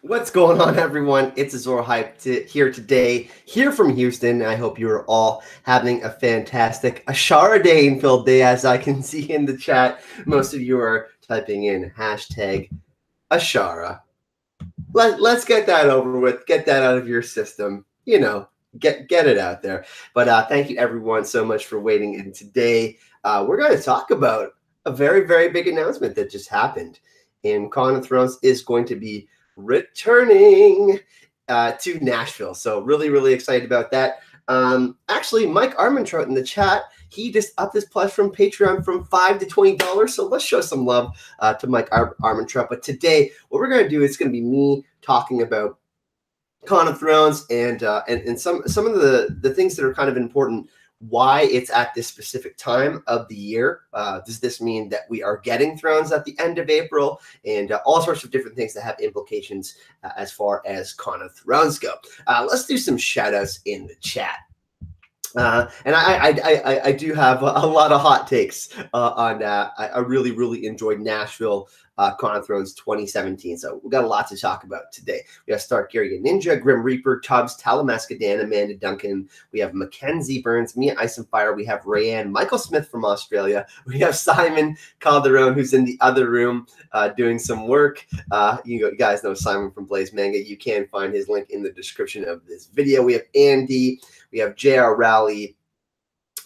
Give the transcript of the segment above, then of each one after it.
What's going on, everyone? It's Azor Hype here today, here from Houston. I hope you are all having a fantastic Ashara Day in Phil Day, as I can see in the chat. Most of you are typing in hashtag Ashara. Let's get that over with. Get that out of your system. You know, get it out there. But thank you, everyone, so much for waiting. And today we're going to talk about a very, very big announcement that just happened. And Game of Thrones is going to be returning to Nashville. So really, really excited about that. Actually, Mike Armentrout in the chat, he just upped his pledge from Patreon from $5 to $20. So let's show some love to Mike Armentrout. But today, what we're going to do is going to be me talking about Game of Thrones and some of the things that are kind of important. Why it's at this specific time of the year. Does this mean that we are getting Thrones at the end of April? And all sorts of different things that have implications as far as Game of Thrones go. Let's do some shout outs in the chat. And I do have a lot of hot takes on that. I really, really enjoyed Nashville Game of Thrones 2017. So we've got a lot to talk about today. We have Starkarian Ninja, Grim Reaper, Tubbs, Talamascadan, Amanda Duncan. We have Mackenzie Burns, Mia Ice and Fire. We have Rayanne, Michael Smith from Australia. We have Simon Calderon, who's in the other room doing some work. You guys know Simon from Blaze Manga. You can find his link in the description of this video. We have Andy. We have JR Rowley.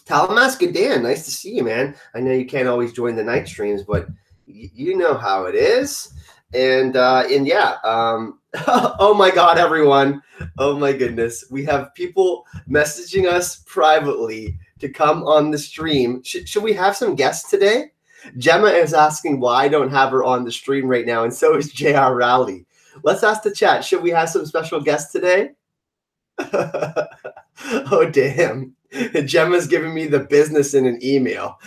Talamascadan, nice to see you, man. I know you can't always join the night streams, but you know how it is. And yeah, oh my God, everyone. Oh my goodness. We have people messaging us privately to come on the stream. Should we have some guests today? Gemma is asking why I don't have her on the stream right now, and so is JR Rowley. Let's ask the chat. Should we have some special guests today? Oh, damn. Gemma's giving me the business in an email.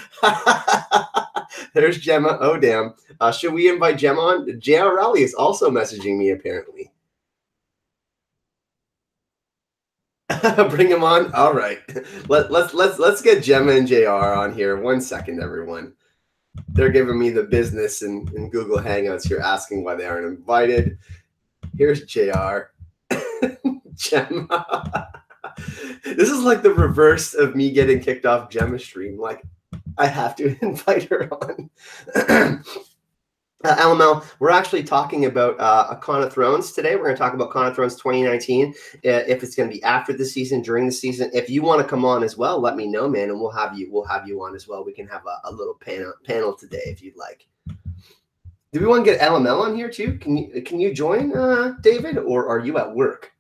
There's Gemma. Oh, damn. Should we invite Gemma on? JR Rowley is also messaging me, apparently. Bring him on. All right. Let's get Gemma and JR on here. 1 second, everyone. They're giving me the business in Google Hangouts here, asking why they aren't invited. Here's JR. Gemma. This is like the reverse of me getting kicked off Gemma's stream. Like, I have to invite her on. LML, we're actually talking about a Game of Thrones today. We're going to talk about Game of Thrones 2019. If it's going to be after the season, during the season. If you want to come on as well, let me know, man, and we'll have you on as well. We can have a little panel today if you'd like. Do we want to get LML on here too? Can you join, David, or are you at work?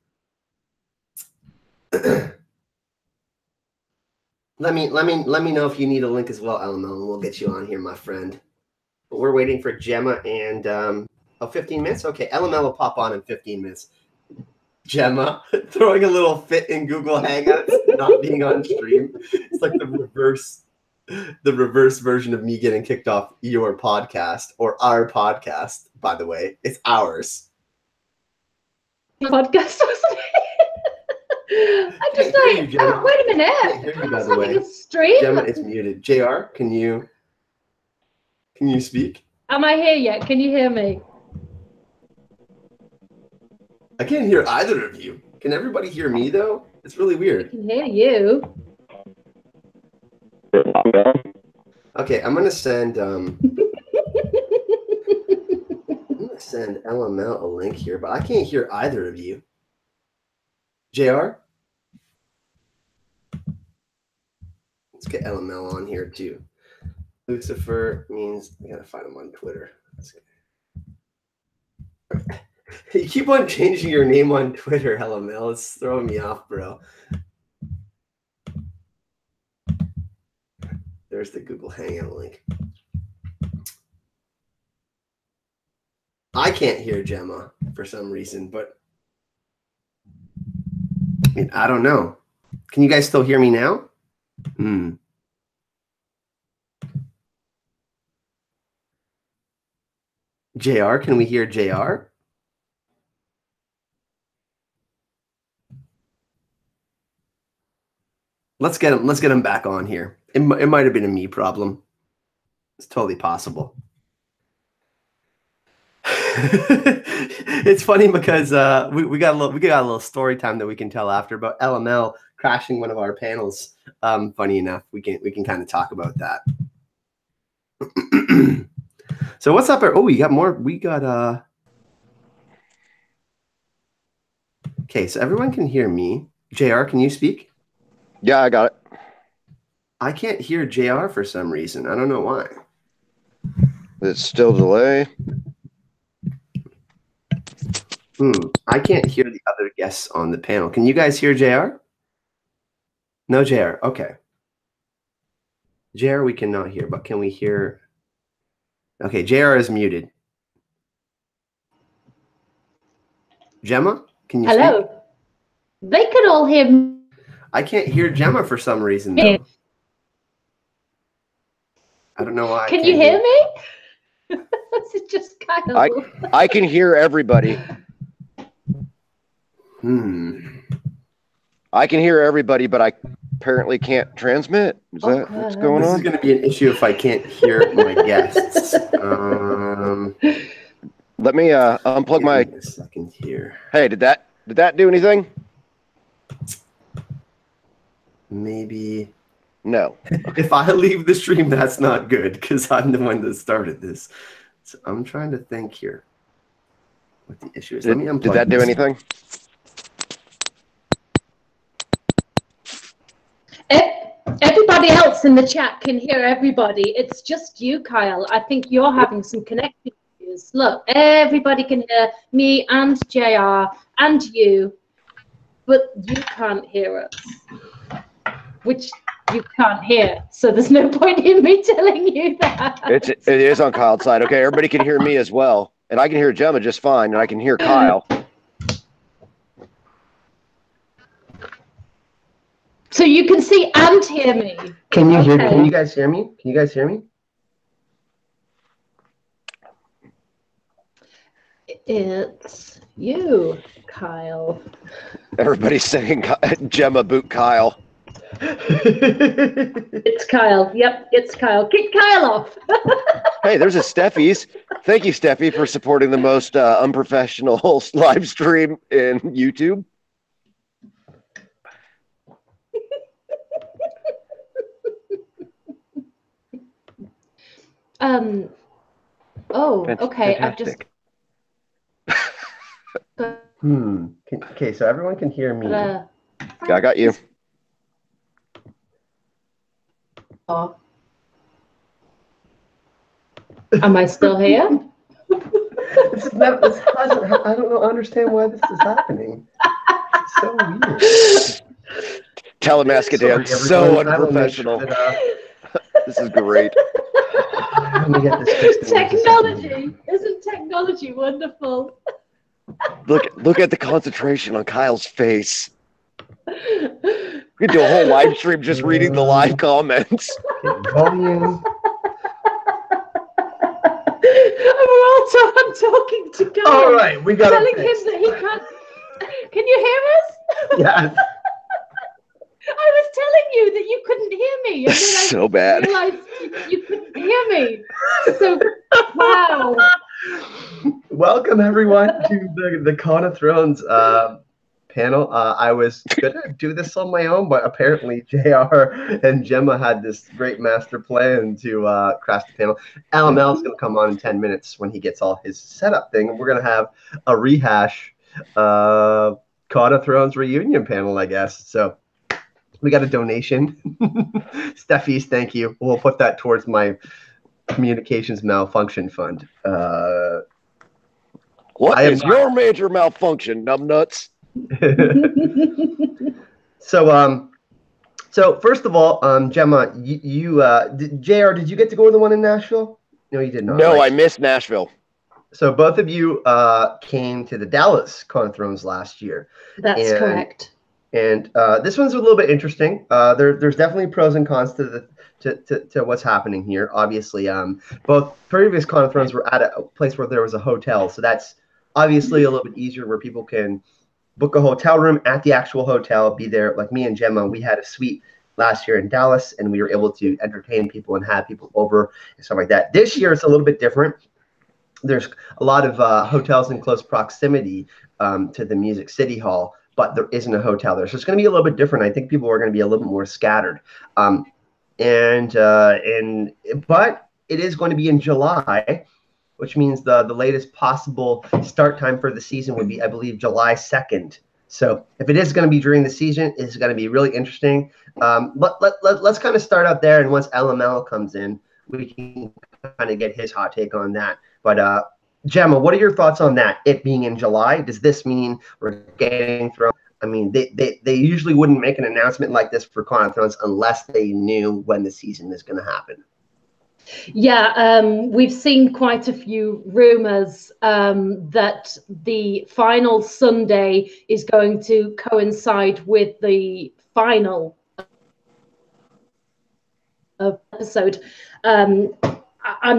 Let me know if you need a link as well, LML, and we'll get you on here, my friend. But we're waiting for Gemma and 15 minutes. Okay, LML will pop on in 15 minutes. Gemma throwing a little fit in Google Hangouts, not being on stream. It's like the reverse version of me getting kicked off your podcast, or our podcast. By the way, it's ours. Podcast wasn't it? I just like, oh, wait a minute. I was having a stream. Gemma, it's muted. JR, can you speak? Am I here yet? Can you hear me? I can't hear either of you. Can everybody hear me though? It's really weird. I can hear you. Okay, I'm gonna send send LML a link here, but I can't hear either of you. JR? Let's get LML on here too. Lucifer means I gotta find him on Twitter. You keep on changing your name on Twitter, LML. It's throwing me off, bro. There's the Google Hangout link. I can't hear Gemma for some reason, but I don't know. Can you guys still hear me now? JR, can we hear JR? Let's get him back on here. It might have been a me problem. It's totally possible. It's funny because we got a little story time that we can tell after about LML crashing one of our panels. Funny enough, we can kind of talk about that. So what's up? Oh, we got more. We got Okay, so everyone can hear me. JR, can you speak? Yeah, I got it. I can't hear JR for some reason. I don't know why. It's still delay. I can't hear the other guests on the panel. Can you guys hear JR? No JR. Okay. JR we cannot hear, but can we hear? Okay, JR is muted. Gemma, can you Hello. speak? They could all hear me. I can't hear Gemma for some reason, though. I don't know why. Can you hear me? Is it just Kyle? I can hear everybody. I can hear everybody, but I apparently can't transmit. Is that what's going on? This is going to be an issue if I can't hear my guests. Let me unplug my. A second here. Hey, did that do anything? Maybe. No. If I leave the stream, that's not good because I'm the one that started this. So I'm trying to think here what the issue is. Let me unplug. Did that do anything? Everybody else in the chat can hear everybody. It's just you, Kyle. I think you're having some connection issues. Look, everybody can hear me and JR and you, but you can't hear us, which you can't hear. So there's no point in me telling you that. It is on Kyle's side. Okay, everybody can hear me as well. And I can hear Gemma just fine, and I can hear Kyle. So you can see and hear me. Can you hear? Can you guys hear me? Can you guys hear me? It's you, Kyle. Everybody's saying Gemma boot Kyle. It's Kyle. Yep, it's Kyle. Kick Kyle off. Hey, there's a Steffi's. Thank you, Steffi, for supporting the most unprofessional live stream in YouTube. Oh, okay. Fantastic. Okay, so everyone can hear me. Yeah, I got you. Am I still here? I don't understand why this is happening. It's so weird. Telemascadan, so unprofessional. This is great. Let me get this Technology. Isn't technology wonderful? Look at the concentration on Kyle's face. We could do a whole live stream just reading the live comments. Volume. I'm talking to Kyle. All right, we got telling him that he can't. Can you hear us? Yes. I was telling you that you couldn't hear me. And then So bad. I realized you couldn't hear me. So, wow. Welcome, everyone, to the Game of Thrones panel. I was going to do this on my own, but apparently JR and Gemma had this great master plan to crash the panel. LML is going to come on in 10 minutes when he gets all his setup thing, and we're going to have a rehash Game of Thrones reunion panel, I guess. So we got a donation. Steffi's, thank you. We'll put that towards my communications malfunction fund. What is your major malfunction, numbnuts? So first of all, Gemma, JR, did you get to go to the one in Nashville? No, you did not. No, right? I missed Nashville. So both of you came to the Dallas Game of Thrones last year. That's correct. And this one's a little bit interesting. There's definitely pros and cons to what's happening here. Obviously, both previous Game of Thrones were at a place where there was a hotel, so that's obviously a little bit easier where people can book a hotel room at the actual hotel, be there. Like me and Gemma, we had a suite last year in Dallas, and we were able to entertain people and have people over and stuff like that. This year, it's a little bit different. there's a lot of hotels in close proximity to the Music City Hall, but there isn't a hotel there. So it's going to be a little bit different. I think people are going to be a little bit more scattered. But it is going to be in July, which means the latest possible start time for the season would be, I believe, July 2nd. So if it is going to be during the season, it's going to be really interesting. Let's kind of start out there, and once LML comes in, we can kind of get his hot take on that. But Gemma, what are your thoughts on that? It being in July, does this mean we're getting thrown? I mean, they usually wouldn't make an announcement like this for Game of Thrones unless they knew when the season is going to happen. Yeah, we've seen quite a few rumors that the final Sunday is going to coincide with the final episode. I'm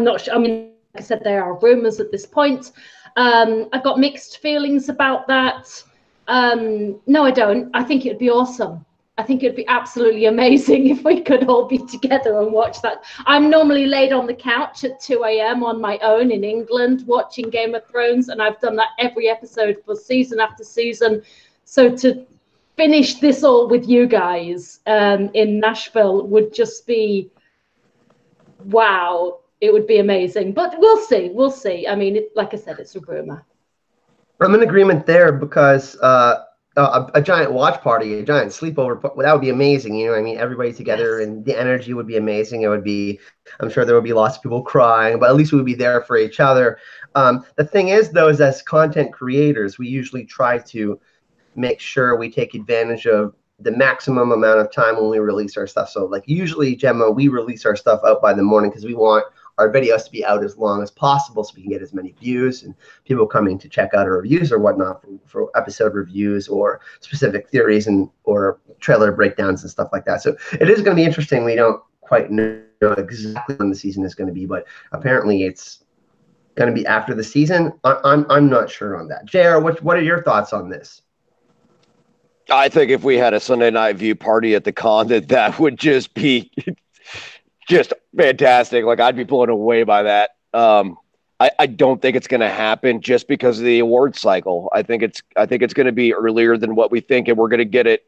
not sure. I mean, like I said, there are rumors at this point. I've got mixed feelings about that. No, I don't. I think it'd be awesome. I think it'd be absolutely amazing if we could all be together and watch that. I'm normally laid on the couch at 2 a.m. on my own in England watching Game of Thrones, and I've done that every episode for season after season. So to finish this all with you guys in Nashville would just be, wow, it would be amazing. But we'll see. We'll see. I mean, like I said, it's a rumor. I'm in agreement there because a giant watch party, a giant sleepover, that would be amazing. You know what I mean? Everybody together, yes. And the energy would be amazing. It would be, I'm sure there would be lots of people crying, but at least we would be there for each other. The thing is, though, is as content creators, we usually try to make sure we take advantage of the maximum amount of time when we release our stuff. So like usually, Gemma, we release our stuff out by the morning because we want our videos to be out as long as possible so we can get as many views and people coming to check out our reviews or whatnot for episode reviews or specific theories and or trailer breakdowns and stuff like that. So it is going to be interesting. We don't quite know exactly when the season is going to be, but apparently it's going to be after the season. I'm not sure on that. JR, what are your thoughts on this? I think if we had a Sunday night view party at the con, that would just be just fantastic. Like I'd be blown away by that. I don't think it's going to happen just because of the award cycle. I think it's going to be earlier than what we think, and we're going to get it.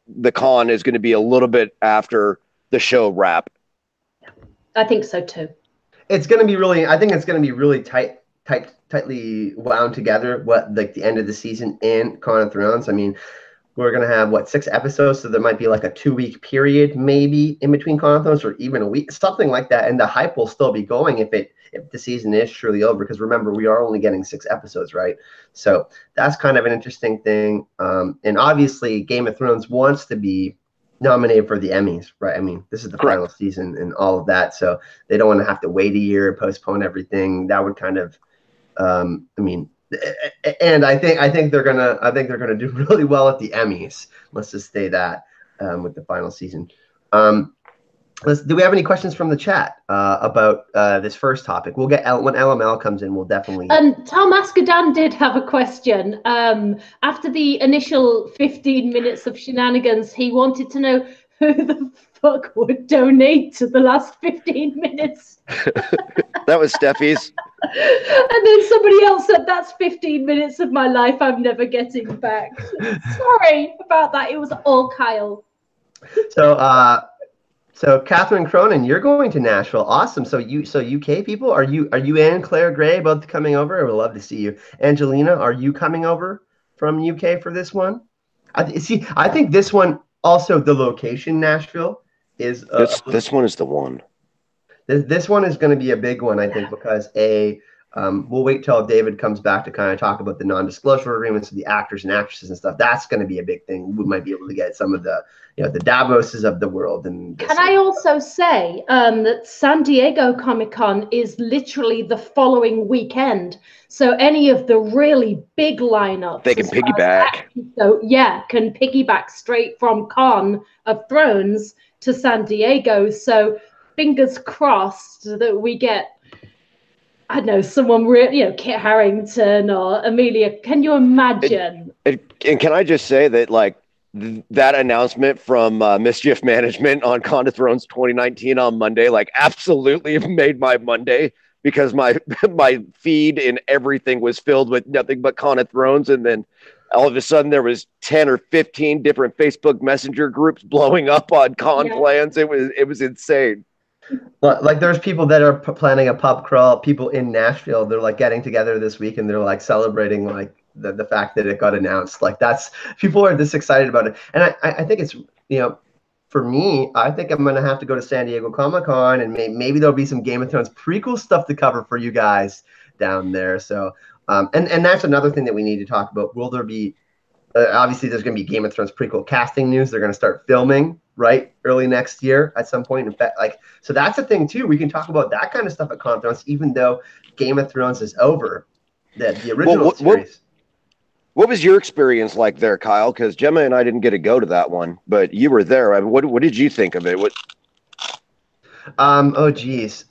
The con is going to be a little bit after the show wrap. I think so too. It's going to be really. I think it's going to be really tightly wound together. What like the end of the season in Game of Thrones. I mean, we're going to have, 6 episodes? So there might be like a 2-week period maybe in between Game of Thrones or even a week, something like that. And the hype will still be going if the season is truly over. Because remember, we are only getting 6 episodes, right? So that's kind of an interesting thing. And obviously, Game of Thrones wants to be nominated for the Emmys, right? I mean, this is the final season and all of that. So they don't want to have to wait a year and postpone everything. That would kind of, and I think they're gonna do really well at the Emmys. Let's just say that with the final season. Do we have any questions from the chat about this first topic? We'll get when LML comes in. We'll definitely. Tom Askadan did have a question. After the initial 15 minutes of shenanigans, he wanted to know who the fuck would donate to the last 15 minutes. That was Steffi's. And then somebody else said, that's 15 minutes of my life I'm never getting back. Sorry about that. It was all Kyle. So Catherine Cronin, you're going to Nashville. Awesome. So UK people, are you and Claire Gray both coming over? I would love to see you. Angelina, are you coming over from UK for this one? I think this one also, the location, Nashville, is this one is the one. This one is going to be a big one, I think, because we'll wait till David comes back to kind of talk about the non-disclosure agreements with the actors and actresses and stuff. That's going to be a big thing. We might be able to get some of the, the Davoses of the world. And can I also say that San Diego Comic-Con is literally the following weekend. So any of the really big lineups, they can piggyback. Can piggyback straight from Con of Thrones to San Diego. So fingers crossed that we get, I don't know, someone Kit Harington or Amelia. Can you imagine? And can I just say that, like, that announcement from Mischief Management on Game of Thrones 2019 on Monday, like, absolutely made my Monday. because my my feed and everything was filled with nothing but Con of Thrones, and then all of a sudden there was 10 or 15 different Facebook Messenger groups blowing up on con plans. It was insane. Like there's people that are planning a pub crawl. People in Nashville, they're like getting together this week and they're like celebrating like the fact that it got announced. Like that's people are this excited about it, and I think it's for me, I think I'm gonna have to go to San Diego Comic-Con, and maybe there'll be some Game of Thrones prequel stuff to cover for you guys down there. So and that's another thing that we need to talk about. Will there be obviously there's going to be Game of Thrones prequel casting news. They're going to start filming right early next year at some point. In fact, like, so that's a thing too. We can talk about that kind of stuff at Con of Thrones, even though Game of Thrones is over. The original series. What was your experience like there, Kyle? Because Gemma and I didn't get to go to that one, but you were there. I mean, what did you think of it? Oh geez.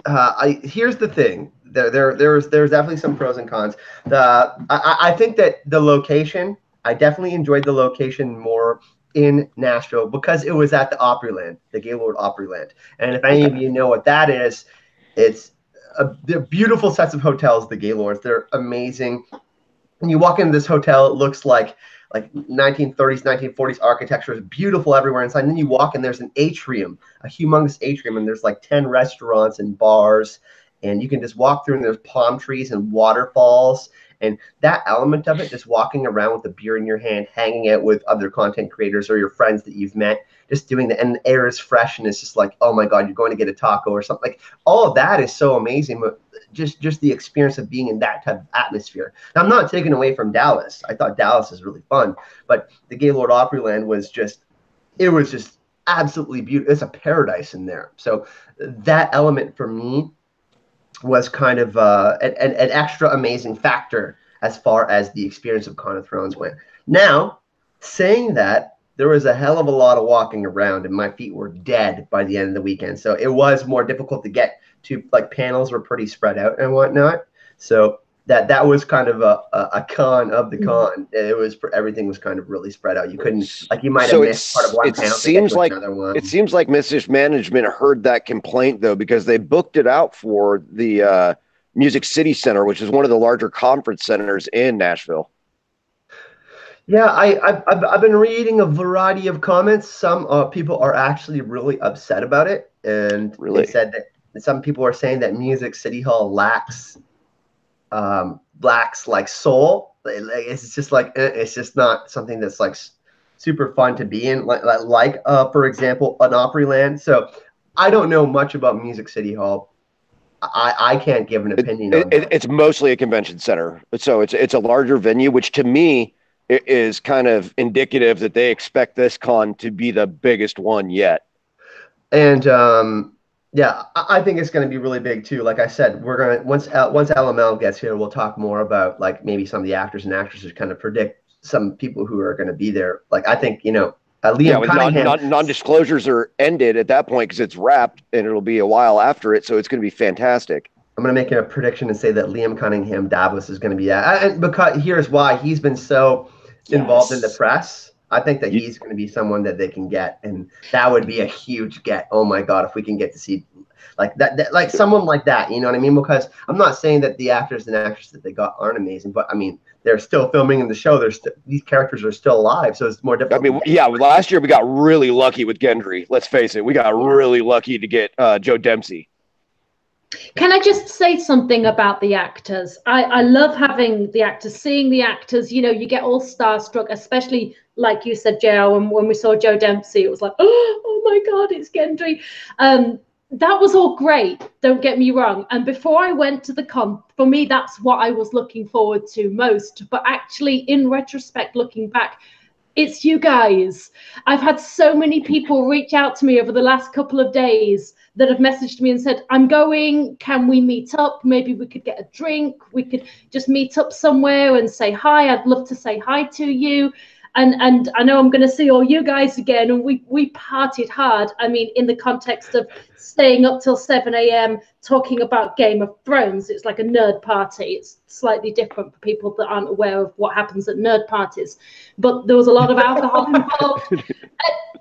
Here's the thing. There's definitely some pros and cons. I think that the location, I definitely enjoyed the location more in Nashville because it was at the Opryland, the Gaylord Opryland. And if any of you know what that is, they're beautiful sets of hotels, the Gaylords. They're amazing. When you walk into this hotel, it looks like 1930s, 1940s architecture. Is beautiful everywhere inside. And then you walk in, there's an atrium, a humongous atrium, and there's like 10 restaurants and bars. And you can just walk through, and there's palm trees and waterfalls. And that element of it, just walking around with a beer in your hand, hanging out with other content creators or your friends that you've met, just doing that, and the air is fresh, and it's just like, oh my God, you're going to get a taco or something. Like all of that is so amazing, but just the experience of being in that type of atmosphere. Now, I'm not taking away from Dallas. I thought Dallas is really fun, but the Gaylord Opryland was just absolutely beautiful. It's a paradise in there. So that element for me was kind of an extra amazing factor as far as the experience of Con of Thrones went. Now, saying that, there was a hell of a lot of walking around, and my feet were dead by the end of the weekend. So it was more difficult to get to, like, panels were pretty spread out and whatnot. So that was kind of a con of the con. It was everything was kind of really spread out. You couldn't, like, you might have missed part of one panel to get to another one. It seems like Mrs. Management heard that complaint though, because they booked it out for the Music City Center, which is one of the larger conference centers in Nashville. Yeah, I've been reading a variety of comments. Some people are actually really upset about it, and they said that some people are saying that Music City Hall lacks like soul. It's just not something that's like super fun to be in. Like for example, an Opryland. So I don't know much about Music City Hall. I can't give an opinion on that. It's mostly a convention center, so it's a larger venue, which to me is kind of indicative that they expect this con to be the biggest one yet. And yeah, I think it's going to be really big too. Like I said, we're going to once LML gets here, we'll talk more about like maybe some of the actors and actresses, kind of predict some people who are going to be there. Like I think Liam Cunningham. Non-disclosures are ended at that point because it's wrapped, and it'll be a while after it, so it's going to be fantastic. I'm going to make a prediction and say that Liam Cunningham Davos is going to be at, and because here's why: he's been so involved in the press. I think that he's going to be someone that they can get, and that would be a huge get. Oh my God, if we can get to see like that like someone like that, you know what I mean? Because I'm not saying that the actors and actresses that they got aren't amazing, but I mean, they're still filming in the show. These characters are still alive, so it's more difficult. I mean, yeah, last year we got really lucky with Gendry. Let's face it, we got really lucky to get Joe Dempsey. Can I just say something about the actors? I love having the actors, seeing the actors. You get all starstruck, especially like you said, JR, when we saw Joe Dempsey, it was like, oh my God, it's Gendry. That was all great, don't get me wrong. And before I went to the con, for me, that's what I was looking forward to most. But actually, in retrospect, looking back, it's you guys. I've had so many people reach out to me over the last couple of days that have messaged me and said, I'm going, can we meet up? Maybe we could get a drink. We could just meet up somewhere and say hi. I'd love to say hi to you. And I know I'm going to see all you guys again. And we partied hard. I mean, in the context of staying up till 7 a.m. talking about Game of Thrones. It's like a nerd party. It's slightly different for people that aren't aware of what happens at nerd parties. But there was a lot of alcohol involved.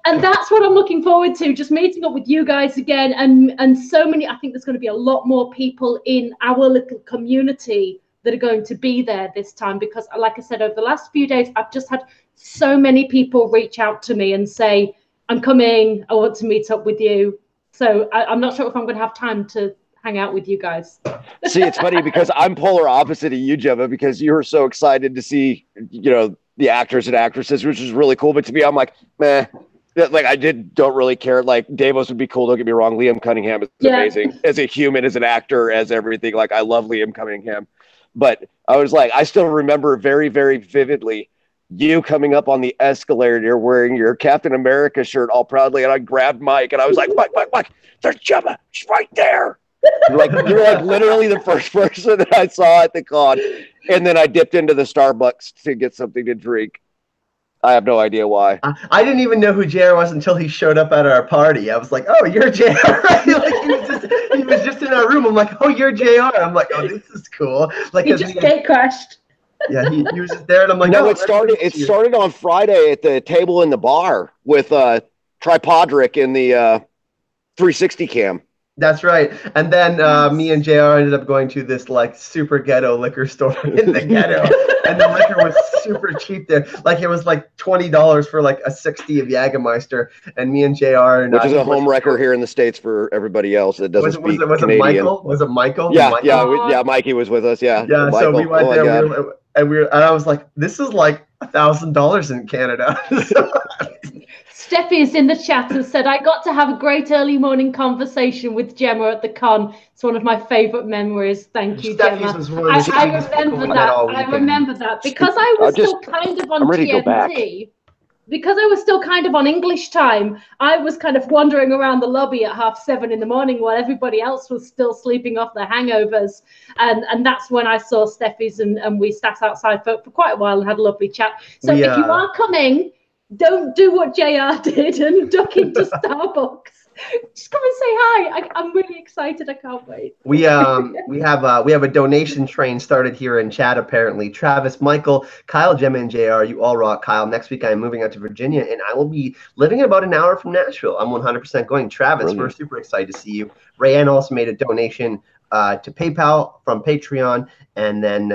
And that's what I'm looking forward to, just meeting up with you guys again. And so many, I think there's going to be a lot more people in our little community that are going to be there this time, because like I said, over the last few days, I've just had so many people reach out to me and say, I'm coming, I want to meet up with you. So I'm not sure if I'm going to have time to hang out with you guys. See, it's funny because I'm polar opposite of you, Gemma, because you were so excited to see, the actors and actresses, which is really cool. But to me, I'm like, meh. Like don't really care. Like Davos would be cool. Don't get me wrong. Liam Cunningham is amazing as a human, as an actor, as everything. Like I love Liam Cunningham, but I was like, I still remember very, very vividly you coming up on the escalator wearing your Captain America shirt all proudly, and I grabbed Mike and I was like, Mike, there's Gemma. She's right there. You're like literally the first person that I saw at the con, and then I dipped into the Starbucks to get something to drink. I have no idea why. I didn't even know who JR was until he showed up at our party. I was like, oh, you're JR. He was just in our room. I'm like, oh, you're JR. I'm like, oh, this is cool. Like, he just gate crashed. Yeah, he was just there, and I'm like, no, it started on Friday at the table in the bar with Tripodric in the 360 cam. That's right. And then me and JR ended up going to this like super ghetto liquor store in the ghetto. And the liquor was super cheap there. Like it was like $20 for like a 60 of Jägermeister. And me and JR and which is a home wrecker here in the States for everybody else that doesn't speak Canadian. It Michael? Was it Michael? Yeah, Michael? Mikey was with us. Yeah. Yeah. Michael. So we went there and I was like, this is like $1,000 in Canada. Steffi's in the chat and said, I got to have a great early morning conversation with Gemma at the con. It's one of my favorite memories. Thank you, Gemma. I remember that because I was still kind of on GMT. Because I was still kind of on English time, I was kind of wandering around the lobby at 6:30 in the morning while everybody else was still sleeping off their hangovers. And that's when I saw Steffi's and we sat outside for quite a while and had a lovely chat. So if you are coming, don't do what JR did and duck into Starbucks. Just come and say hi. I'm really excited. I can't wait. We have a donation train started here in chat. Apparently, Travis, Michael, Kyle, Gemma, and JR. You all rock. Kyle, next week I am moving out to Virginia, and I will be living about an hour from Nashville. I'm 100% going. Travis, we're super excited to see you. Rayanne also made a donation to PayPal from Patreon, and then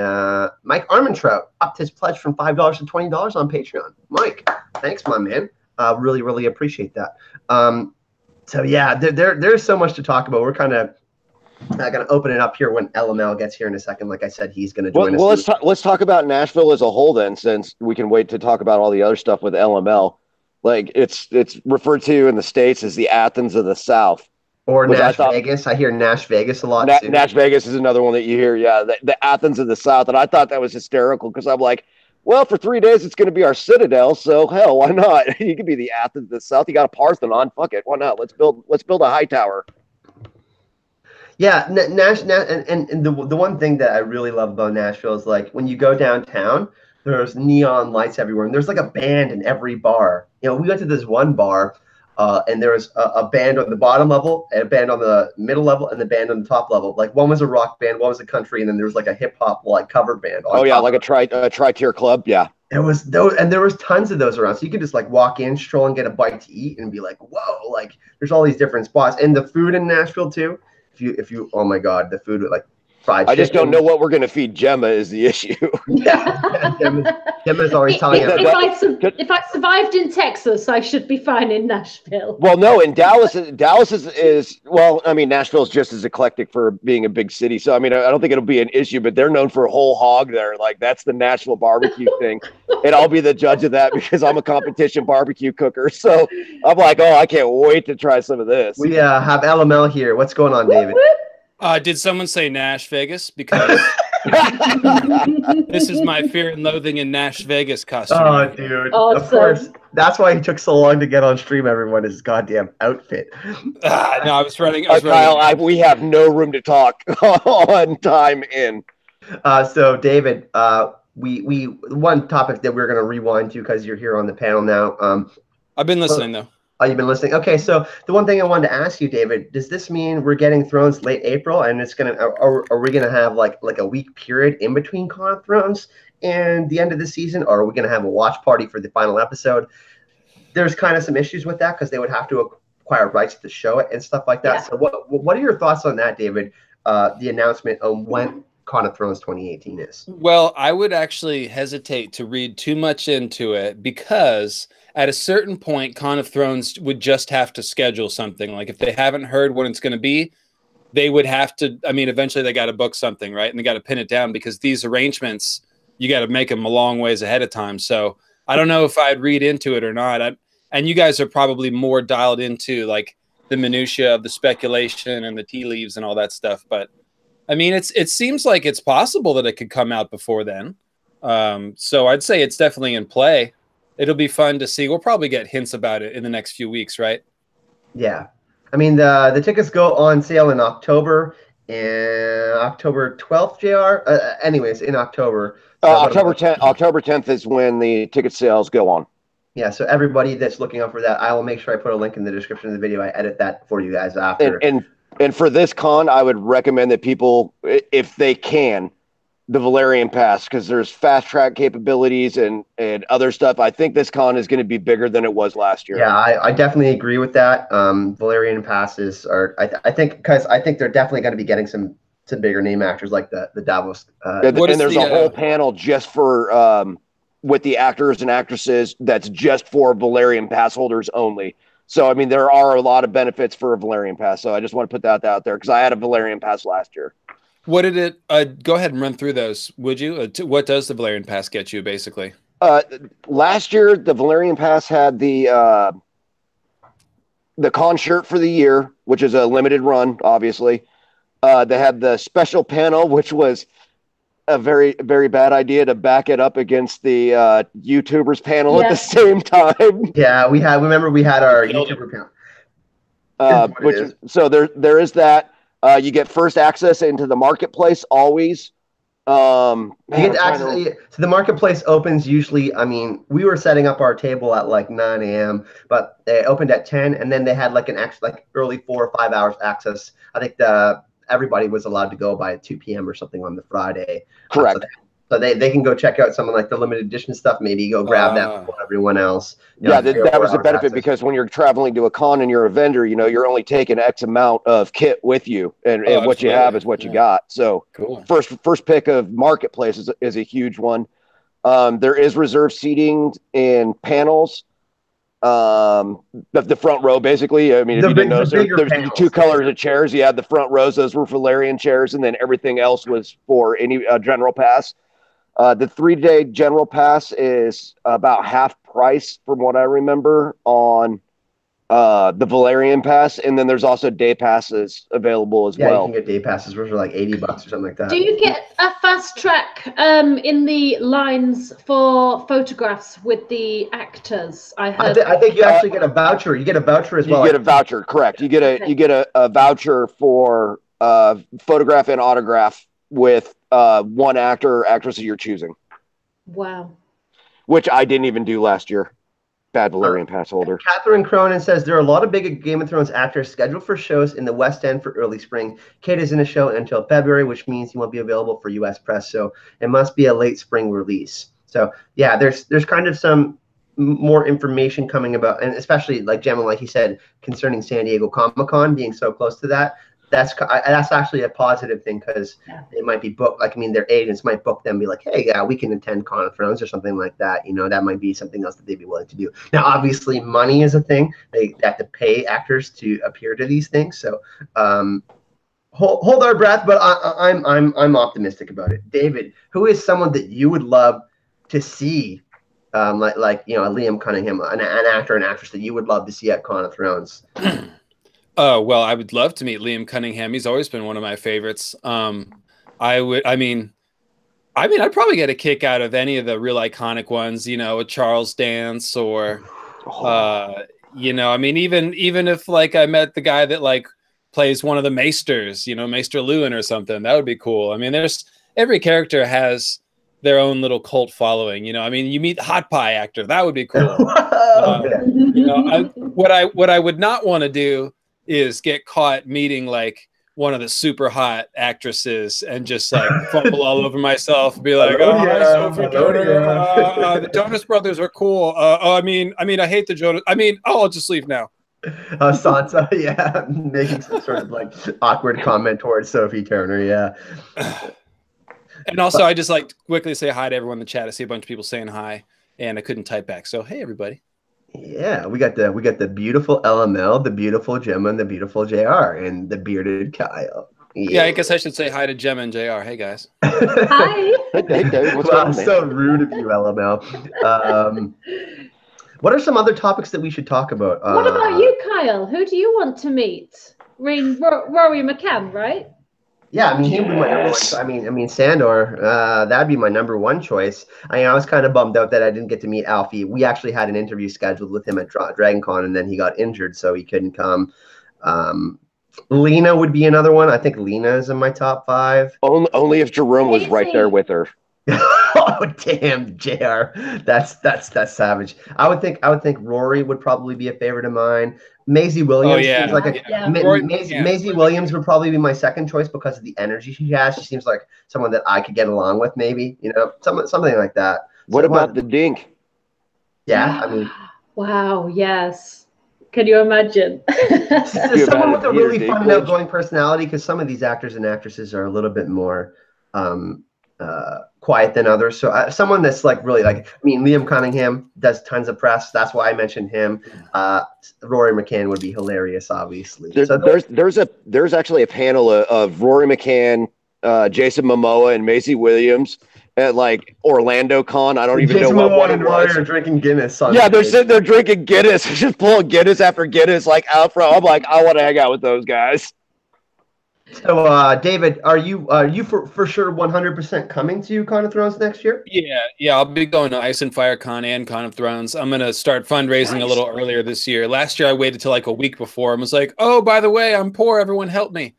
Mike Armentrout upped his pledge from $5 to $20 on Patreon. Mike, thanks, my man. Really, really appreciate that. So yeah, there's so much to talk about. We're kind of going to open it up here when LML gets here in a second. Like I said, he's going to join us. Well, let's talk about Nashville as a whole then, since we can wait to talk about all the other stuff with LML. Like it's referred to in the States as the Athens of the South. Or Nash Vegas. I hear Nash Vegas a lot. Nash Vegas is another one that you hear. Yeah, the Athens of the South. And I thought that was hysterical because I'm like, well, for 3 days it's going to be our Citadel, so hell, why not? You can be the Athens of the South. You got a Parthenon. Fuck it, why not? Let's build a high tower. Yeah, Nash, and the one thing that I really love about Nashville is like when you go downtown, there's neon lights everywhere, and there's like a band in every bar. We went to this one bar. And there was a band on the bottom level, and a band on the middle level, and the band on the top level. Like one was a rock band, one was a country, and then there was like a hip hop like cover band. Like a tri-tier club. Yeah. There was tons of those around. So you could just like walk in, stroll, and get a bite to eat, and be like, whoa! Like there's all these different spots, and the food in Nashville too. If you, oh my God, the food with like. I just don't know what we're going to feed Gemma is the issue. Yeah, Gemma's always telling us. If I survived in Texas, I should be fine in Nashville. Well, no, in Dallas is well, I mean, Nashville is just as eclectic for being a big city. So, I mean, I don't think it'll be an issue, but they're known for a whole hog there. Like, that's the Nashville barbecue thing. And I'll be the judge of that because I'm a competition barbecue cooker. So I'm like, oh, I can't wait to try some of this. We have LML here. What's going on, David? Did someone say Nash Vegas? Because this is my fear and loathing in Nash Vegas costume. Oh, dude. Awesome. Of course. That's why he took so long to get on stream, everyone, his goddamn outfit. No, I was running. Kyle, we have no room to talk on time in. So, David, we one topic that we're going to rewind to because you're here on the panel now. I've been listening, though. Oh, you've been listening? Okay, so the one thing I wanted to ask you, David, does this mean we're getting Thrones late April, and it's gonna, are we gonna have like a week period in between Con of Thrones and the end of the season, or are we gonna have a watch party for the final episode? there's kind of some issues with that because they would have to acquire rights to show it and stuff like that. Yeah. So what are your thoughts on that, David? The announcement on when Con of Thrones 2018 is. Well, I would actually hesitate to read too much into it because at a certain point, Con of Thrones would just have to schedule something. Like if they haven't heard when it's going to be, they would have to. I mean, eventually they got to book something, right? And they got to pin it down because these arrangements, you got to make them a long ways ahead of time. So I don't know if I'd read into it or not. And you guys are probably more dialed into like the minutia of the speculation and the tea leaves and all that stuff. But I mean, it seems like it's possible that it could come out before then. So I'd say it's definitely in play. It'll be fun to see. We'll probably get hints about it in the next few weeks, right? Yeah. I mean, the tickets go on sale in October, October 12th, JR. Anyways, in October. So October 10th. October 10th is when the ticket sales go on. Yeah, so everybody that's looking out for that, I will make sure I put a link in the description of the video. I edit that for you guys after. And for this con, I would recommend that people, if they can, the Valyrian Pass, because there's fast track capabilities and other stuff. I think this con is going to be bigger than it was last year. Yeah, I definitely agree with that. Valyrian passes are, I think, because I think they're definitely going to be getting some bigger name actors like the Davos. And there's a whole panel just for with the actors and actresses that's just for Valyrian Pass holders only. So, I mean, there are a lot of benefits for a Valyrian Pass. So I just want to put that out there because I had a Valyrian Pass last year. What did it? Go ahead and run through those, would you? What does the Valyrian Pass get you, basically? Last year, the Valyrian Pass had the con shirt for the year, which is a limited run, obviously. They had the special panel, which was a very, very bad idea to back it up against the YouTubers panel at the same time. Yeah, we had our YouTuber panel. So there is that. You get first access into the marketplace always. You get access. So the marketplace opens usually. I mean, we were setting up our table at like 9 a.m., but they opened at 10, and then they had like early 4 or 5 hours access. I think everybody was allowed to go by 2 p.m. or something on the Friday. Correct. So they can go check out something like the limited edition stuff. Maybe go grab that before everyone else. That was a benefit because when you're traveling to a con and you're a vendor, you're only taking X amount of kit with you, and what you have is what you got. So cool. First pick of marketplace is a huge one. There is reserved seating in panels. The front row, basically. I mean, if you didn't notice, there's 2 colors of chairs. You had the front rows; those were Valyrian chairs, and then everything else was for any general pass. The 3-day general pass is about half price from what I remember on the Valyrian Pass, and then there's also day passes available as well. Yeah, you can get day passes, which are like $80 or something like that. Do you get a fast track in the lines for photographs with the actors? I heard. I think you actually get a voucher. You get a voucher as well. You get a voucher, correct? You get a voucher for photograph and autograph with one actor or actress that you're choosing. Wow. Which I didn't even do last year. Bad Valyrian Pass holder. Catherine Cronin says there are a lot of big Game of Thrones actors scheduled for shows in the West End for early spring. Kate is in a show until February, which means he won't be available for U.S. press. So it must be a late spring release. So yeah, there's kind of some more information coming about, and especially like Gemma, like he said, concerning San Diego Comic-Con being so close to that. That's actually a positive thing because it might be booked. Like, I mean, their agents might book them, be like, hey, yeah, we can attend Con of Thrones or something like that. That might be something else that they'd be willing to do. Now, obviously, money is a thing. They have to pay actors to appear to these things. So hold our breath, but I'm optimistic about it. David, who is someone that you would love to see, like Liam Cunningham, an actor and actress that you would love to see at Con of Thrones? Well, I would love to meet Liam Cunningham. He's always been one of my favorites. I'd probably get a kick out of any of the real iconic ones, a Charles Dance or, even if like I met the guy that like plays one of the Maesters, Maester Lewin or something, that would be cool. I mean, every character has their own little cult following, you meet the Hot Pie actor, that would be cool. What I would not want to do is get caught meeting like one of the super hot actresses and just like fumble all over myself and be like, Hello, "Oh, hi, yeah. Sophie Hello, Turner. yeah. The Jonas Brothers are cool. I mean, I hate the Jonas. I'll just leave now." Sansa, yeah, making some sort of like awkward comment towards Sophie Turner, yeah. And also, I just like to quickly say hi to everyone in the chat. I see a bunch of people saying hi, and I couldn't type back. So, hey, everybody. Yeah, we got the beautiful LML, the beautiful Gemma, and the beautiful JR, and the bearded Kyle. Yeah, I guess I should say hi to Gemma and JR. Hey, guys. Hi. Hey, Dave, what's Wow, going on, man? so rude of you, LML. What are some other topics that we should talk about? What about you, Kyle? Who do you want to meet? Rory McCann, right? Yeah, I mean, he would be my number one. I mean, Sandor. That'd be my number one choice. I was kind of bummed out that I didn't get to meet Alfie. We actually had an interview scheduled with him at DragonCon, and then he got injured, so he couldn't come. Lena would be another one. I think Lena is in my top 5. Only if Jerome was right there with her. Oh damn, JR, that's savage. I would think Rory would probably be a favorite of mine. Maisie Williams seems like Maisie Williams would probably be my second choice because of the energy she has. She seems like someone that I could get along with, maybe, something like that. What about the Dink? Yeah, I mean, wow, yes. Can you imagine? Someone with a really fun and outgoing personality, because some of these actors and actresses are a little bit more quiet than others. So someone that's like really like, I mean, Liam Cunningham does tons of press. That's why I mentioned him. Rory McCann would be hilarious, obviously. There's actually a panel of Rory McCann, Jason Momoa, and Maisie Williams at like Orlando Con. I don't even know what one it was. Rory are drinking Guinness. Yeah, they're sitting there drinking Guinness, just pulling Guinness after Guinness, like out front. I'm like, I want to hang out with those guys. So, David, are you for sure 100% coming to Con of Thrones next year? Yeah, I'll be going to Ice and Fire Con and Con of Thrones. I'm gonna start fundraising a little earlier this year. Last year, I waited till like a week before and was like, "Oh, by the way, I'm poor. Everyone help me."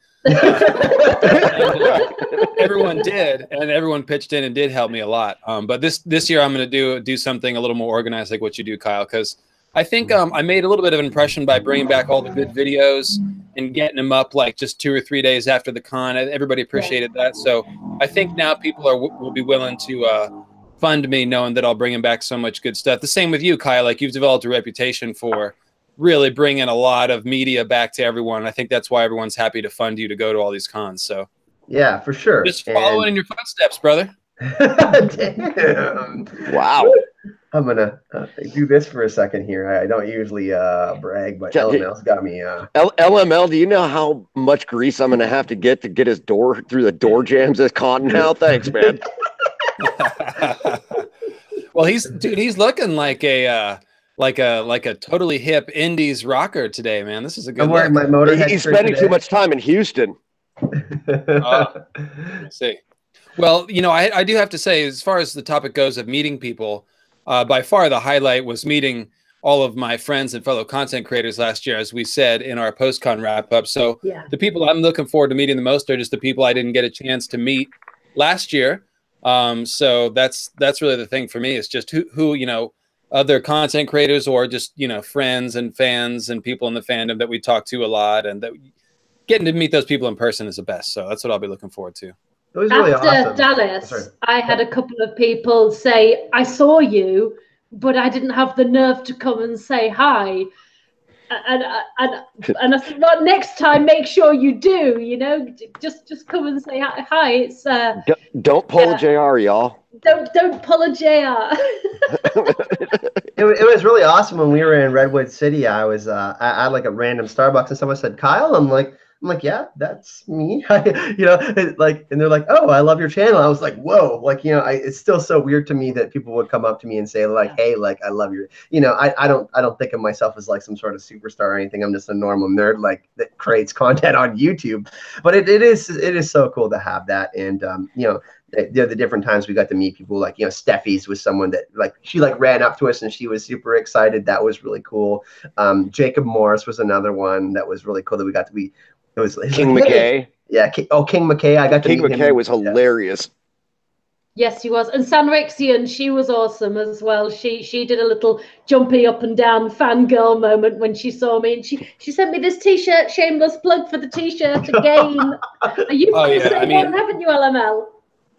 Everyone did, and everyone pitched in and did help me a lot. But this year, I'm gonna do something a little more organized, like what you do, Kyle, because I think I made a little bit of an impression by bringing back all the good videos and getting them up like just 2 or 3 days after the con. Everybody appreciated that. So I think now people will be willing to fund me, knowing that I'll bring back so much good stuff. The same with you, Kyle. Like, you've developed a reputation for really bringing a lot of media back to everyone. I think that's why everyone's happy to fund you to go to all these cons. So yeah, for sure. Just following in your footsteps, brother. Damn. Wow. I'm gonna do this for a second here. I don't usually brag, but LML's got me. LML, do you know how much grease I'm gonna have to get his door through the door jams this con now? Thanks, man. Well, he's looking like a totally hip indies rocker today, man. This is a good. I'm wearing my Motorhead. He's spending too much time in Houston. Let's see. Well, I do have to say, as far as the topic goes of meeting people, by far the highlight was meeting all of my friends and fellow content creators last year, as we said in our post-con wrap-up. So the people I'm looking forward to meeting the most are just the people I didn't get a chance to meet last year. So that's really the thing for me, is just who other content creators or just, friends and fans and people in the fandom that we talk to a lot, and that getting to meet those people in person is the best. So that's what I'll be looking forward to. It was really awesome. Dallas, I had a couple of people say, "I saw you, but I didn't have the nerve to come and say hi." And I said, "Well, next time, make sure you do. Just come and say hi." It's don't pull a JR, y'all. Don't pull a JR. It was really awesome when we were in Redwood City. I was at like a random Starbucks, and someone said, "Kyle." I'm like, yeah, that's me. And they're like, "Oh, I love your channel." I was like, whoa, it's still so weird to me that people would come up to me and say like, "Hey, I love your," I don't think of myself as like some sort of superstar or anything. I'm just a normal nerd that creates content on YouTube. But it is so cool to have that. And the different times we got to meet people, like Steffi's was someone that she ran up to us and she was super excited. That was really cool. Jacob Morris was another one that was really cool that we got to be. It was King McKay. Yeah. King McKay. I got to meet him. King McKay was hilarious. Yes, she was. And Sanrixian, she was awesome as well. She did a little jumpy up and down fangirl moment when she saw me, and she sent me this T-shirt. Shameless plug for the T-shirt again. You've got the same one, haven't you, LML?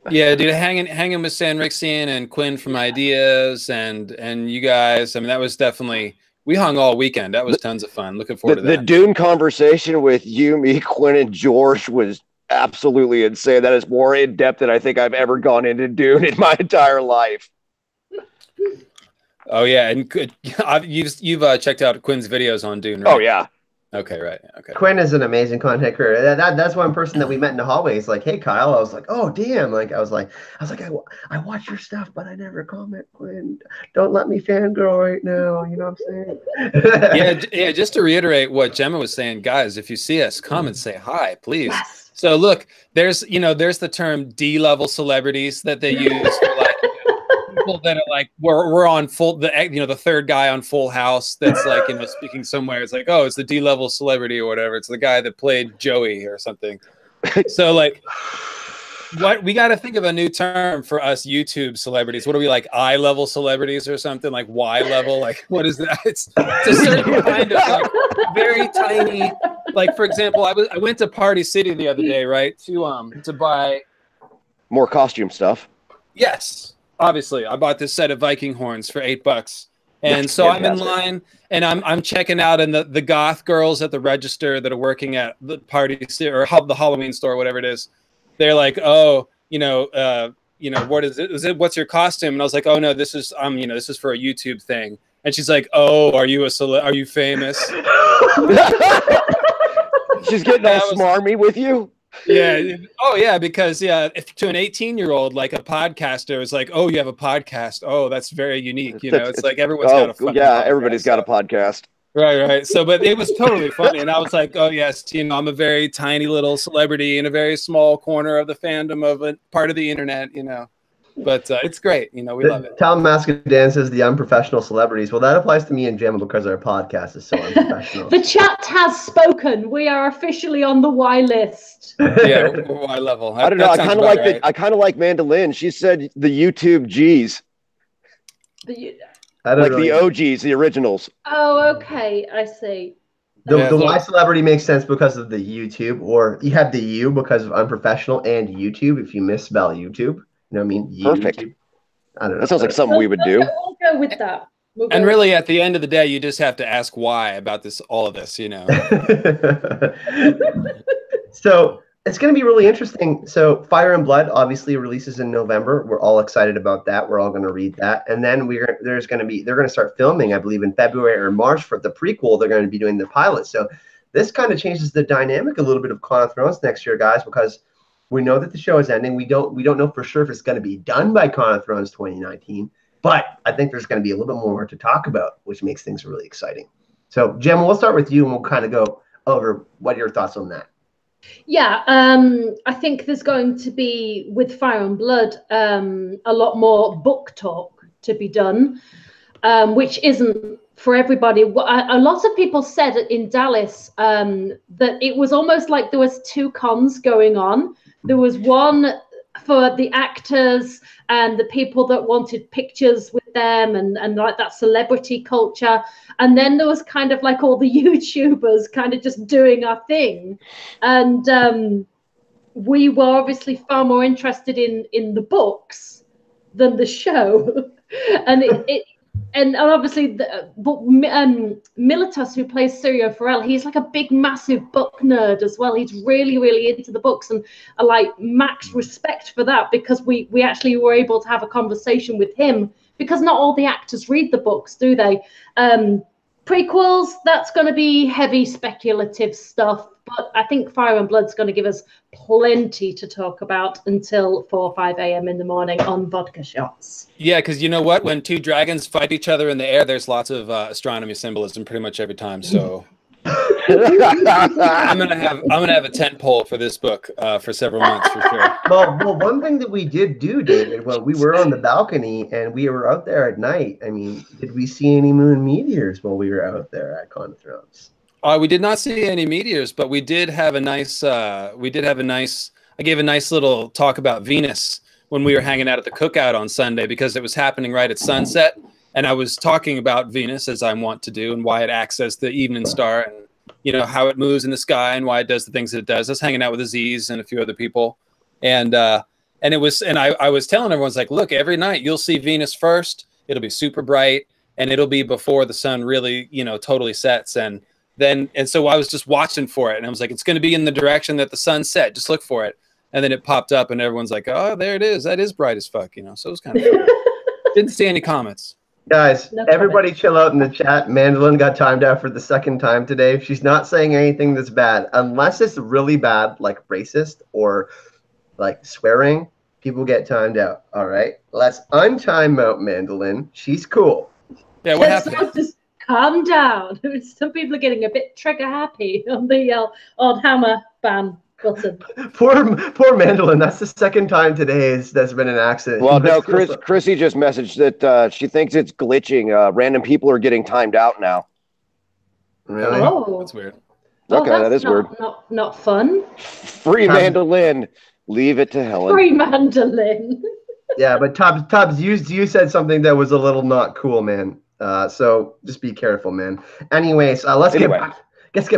Yeah, dude, hanging with Sanrixian and Quinn from Ideas and you guys. I mean, that was definitely, we hung all weekend. That was tons of fun. Looking forward to that. The Dune conversation with you, me, Quinn, and George was absolutely insane. That is more in depth than I think I've ever gone into Dune in my entire life. Oh yeah, and you've checked out Quinn's videos on Dune, right? Oh yeah. Okay, right. Okay. Quinn is an amazing content creator. That's one person that we met in the hallway. He's like, "Hey, Kyle." I was like, "Oh, damn!" I watch your stuff, but I never comment. Quinn, don't let me fangirl right now. You know what I'm saying? yeah. Just to reiterate what Gemma was saying, guys, if you see us, come and say hi, please. Yes. So look, there's the term D-level celebrities that they use for like people that are like we're on the third guy on Full House that's like speaking somewhere. It's like, oh, it's the D-level celebrity or whatever. It's the guy that played Joey or something. So like, what we got to think of a new term for us YouTube celebrities. What are we, like I-level celebrities or something, like Y-level? Like what is that? It's a certain kind of like very tiny. Like for example, I went to Party City the other day, right, to buy more costume stuff. Yes, obviously, I bought this set of Viking horns for $8, and so I'm in line and I'm checking out, and the goth girls at the register that are working at the Party City or the Halloween store, or whatever it is, they're like, oh, what is it? What's your costume? And I was like, oh no, this is this is for a YouTube thing. And she's like, oh, are you famous? She's getting all smarmy with you. Yeah. Oh, yeah. Because if to an 18-year-old, like a podcaster is like, oh, you have a podcast. Oh, that's very unique. It's like everyone's got a fucking podcast, everybody's got a podcast. Right. So, but it was totally funny, and I was like, oh yes, I'm a very tiny little celebrity in a very small corner of the fandom of a part of the internet. But it's great. We love it. Tom Mascadan says the unprofessional celebrities. Well, that applies to me and Gemma because our podcast is so unprofessional. The chat has spoken. We are officially on the Y list. Yeah, we're Y level. I don't know. I kind of like Mandolin. She said the YouTube G's. The OGs, the originals. Oh, okay. I see. The Y celebrity makes sense because of the YouTube, or you have the U because of unprofessional and YouTube if you misspell YouTube. You know what I mean? Perfect. I don't know. That sounds like something we would do. We'll go with that. And really, at the end of the day, you just have to ask why about all of this, So it's going to be really interesting. So Fire and Blood obviously releases in November. We're all excited about that. We're all going to read that. And then they're going to start filming, I believe, in February or March for the prequel. They're going to be doing the pilot. So this kind of changes the dynamic a little bit of Con of Thrones next year, guys, because we know that the show is ending. We don't know for sure if it's going to be done by Con of Thrones 2019, but I think there's going to be a little bit more to talk about, which makes things really exciting. So, Gemma, we'll start with you, and we'll kind of go over what are your thoughts on that. Yeah, I think there's going to be, with Fire and Blood, a lot more book talk to be done, which isn't for everybody. A lot of people said in Dallas that it was almost like there was two cons going on. There was one for the actors and the people that wanted pictures with them and like that celebrity culture. And then there was kind of like all the YouTubers kind of just doing our thing. And we were obviously far more interested in the books than the show. And and obviously, Militus, who plays Syrio Forel, he's like a big, massive book nerd as well. He's really, really into the books, and I like max respect for that, because we actually were able to have a conversation with him, because not all the actors read the books, do they? Prequels, that's going to be heavy speculative stuff, but I think Fire and Blood's going to give us plenty to talk about until 4 or 5 a.m. in the morning on vodka shots. Yeah, because you know what? When two dragons fight each other in the air, there's lots of astronomy symbolism pretty much every time. So I'm gonna have a tent pole for this book for several months for sure. Well, one thing that we did do, David, well, we were on the balcony and we were out there at night. I mean, did we see any moon meteors while we were out there at Con of Thrones? We did not see any meteors, but we did have a nice. I gave a nice little talk about Venus when we were hanging out at the cookout on Sunday because it was happening right at sunset. And I was talking about Venus, as I want to do, and why it acts as the evening star, and how it moves in the sky and why it does the things that it does. I was hanging out with Aziz and a few other people, and I was telling everyone, like, look, every night you'll see Venus first. It'll be super bright, and it'll be before the sun really, totally sets. And so I was just watching for it, and I was like, it's going to be in the direction that the sun set. Just look for it. And then it popped up, and everyone's like, oh, there it is. That is bright as fuck, So it was kind of fun. Didn't see any comments. Guys, everybody chill out in the chat. Mandolin got timed out for the second time today. She's not saying anything that's bad. Unless it's really bad, like racist or like swearing, people get timed out. All right? Let's untime out Mandolin. She's cool. Yeah, what happened? Just calm down. Some people are getting a bit trigger happy on the odd hammer ban button. Poor Mandolin. That's the second time today that's been an accident. Well, no, Chrissy just messaged that she thinks it's glitching. Random people are getting timed out now. Really? Oh, that's weird. Okay, that is weird. Not fun. Free Mandolin. Leave it to Helen. Free Mandolin. Yeah, but Tubbs, you said something that was a little not cool, man. So just be careful, man. Anyways, let's get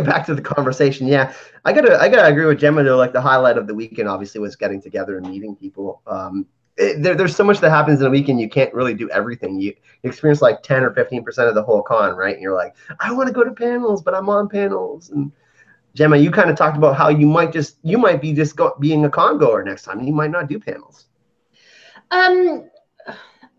back to the conversation. Yeah, I gotta agree with Gemma though. Like the highlight of the weekend, obviously, was getting together and meeting people. There's so much that happens in a weekend. You can't really do everything. You experience like 10 or 15% of the whole con, right? And you're like, I want to go to panels, but I'm on panels. And Gemma, you kind of talked about how you might be being a con goer next time. You might not do panels.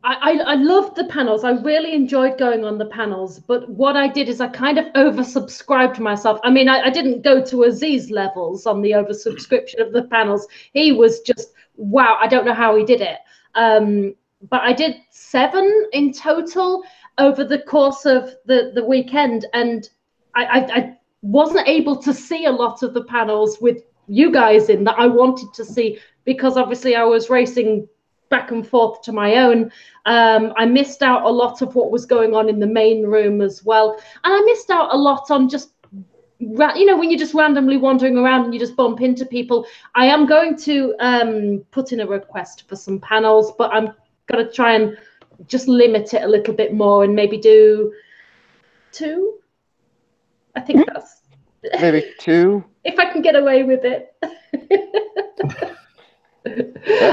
I loved the panels. I really enjoyed going on the panels. But what I did is I kind of oversubscribed myself. I mean, I didn't go to Aziz levels on the oversubscription of the panels. He was just, wow, I don't know how he did it. But I did 7 in total over the course of the weekend. And I wasn't able to see a lot of the panels with you guys in that I wanted to see because obviously I was racing back and forth to my own. I missed out a lot of what was going on in the main room as well. And I missed out a lot on just, when you're just randomly wandering around and you just bump into people. I am going to put in a request for some panels, but I'm going to try and just limit it a little bit more and maybe do 2. I think that's... Maybe 2? If I can get away with it.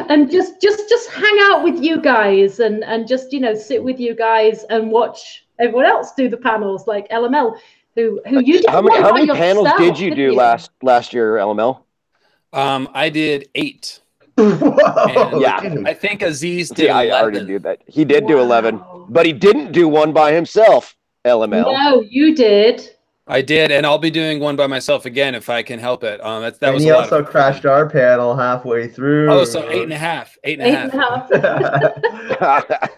And just hang out with you guys and just sit with you guys and watch everyone else do the panels like LML who you did. How many panels did you do last year, LML? I did 8. Whoa, yeah, I think Aziz did 11. I already did that. He did do 11, but he didn't do one by himself. LML. No, you did. I did, and I'll be doing one by myself again if I can help it. That and was. He also crashed our panel halfway through. Oh, so 8.5. 8.5.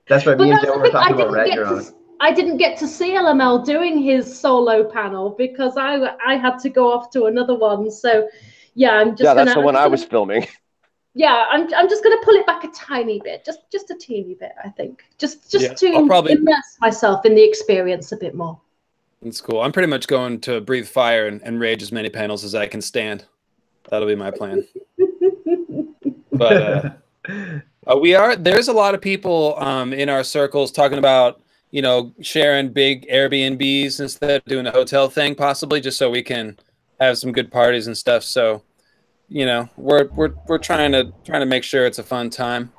That's what me and Joe were talking about right here. I didn't get to see LML doing his solo panel because I had to go off to another one. So yeah, I'm just. Yeah, that's the one I was filming. Yeah, I'm just gonna pull it back a tiny bit, just a teeny bit. I think just to immerse myself in the experience a bit more. That's cool. I'm pretty much going to breathe fire and rage as many panels as I can stand. That'll be my plan. But there's a lot of people in our circles talking about, sharing big Airbnbs instead of doing a hotel thing, possibly just so we can have some good parties and stuff. So, we're trying to make sure it's a fun time.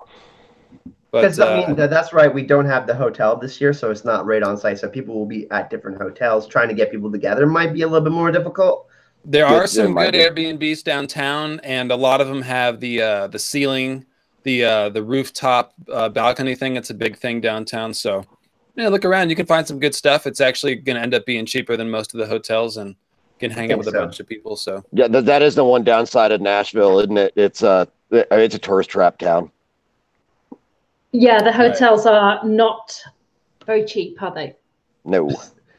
Because that's right. We don't have the hotel this year, so it's not right on site. So people will be at different hotels. Trying to get people together might be a little bit more difficult. There are some good Airbnbs downtown, and a lot of them have the ceiling, the rooftop balcony thing. It's a big thing downtown. So, look around. You can find some good stuff. It's actually going to end up being cheaper than most of the hotels, and you can hang out with a bunch of people. So yeah, that is the one downside of Nashville, isn't it? It's a tourist trap town. Yeah, the hotels are not very cheap, are they? No.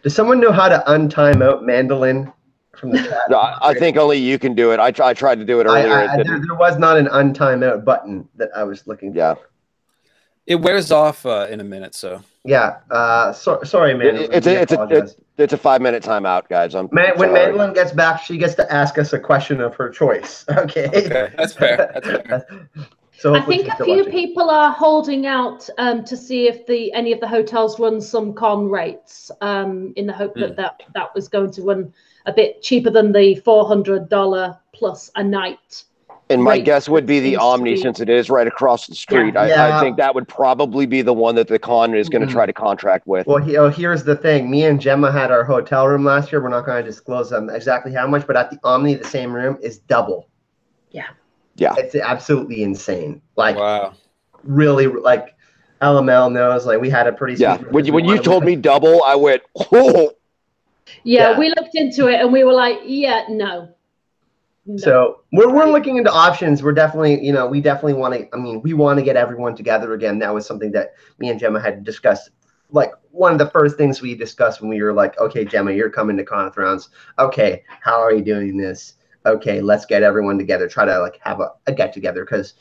Does someone know how to untime out Mandolin from the chat? No, I think only you can do it. I tried to do it earlier. There was not an untime out button that I was looking for. Yeah. It wears off in a minute, so. Yeah. Sorry, Mandolin. It's a 5-minute timeout, guys. When Mandolin gets back, she gets to ask us a question of her choice. Okay. Okay, that's fair. That's fair. So I think a few people are holding out to see if any of the hotels run some con rates in the hope that was going to run a bit cheaper than the $400 plus a night. And my guess would be the Omni, since it is right across the street. I think that would probably be the one that the con is going to try to contract with. Well, here's the thing. Me and Gemma had our hotel room last year. We're not going to disclose exactly how much, but at the Omni, the same room is double. Yeah. Yeah. It's absolutely insane. Like, wow. Really, like, LML knows. Like, we had a pretty sweet when you told me double, I went, oh. Yeah, we looked into it and we were like, no. So we're looking into options. We're definitely, we definitely want to. I mean, we want to get everyone together again. That was something that me and Gemma had discussed. Like one of the first things we discussed when we were like, okay, Gemma, you're coming to Con of Thrones. Okay, how are you doing this? Okay, let's get everyone together. Try to like have a get together because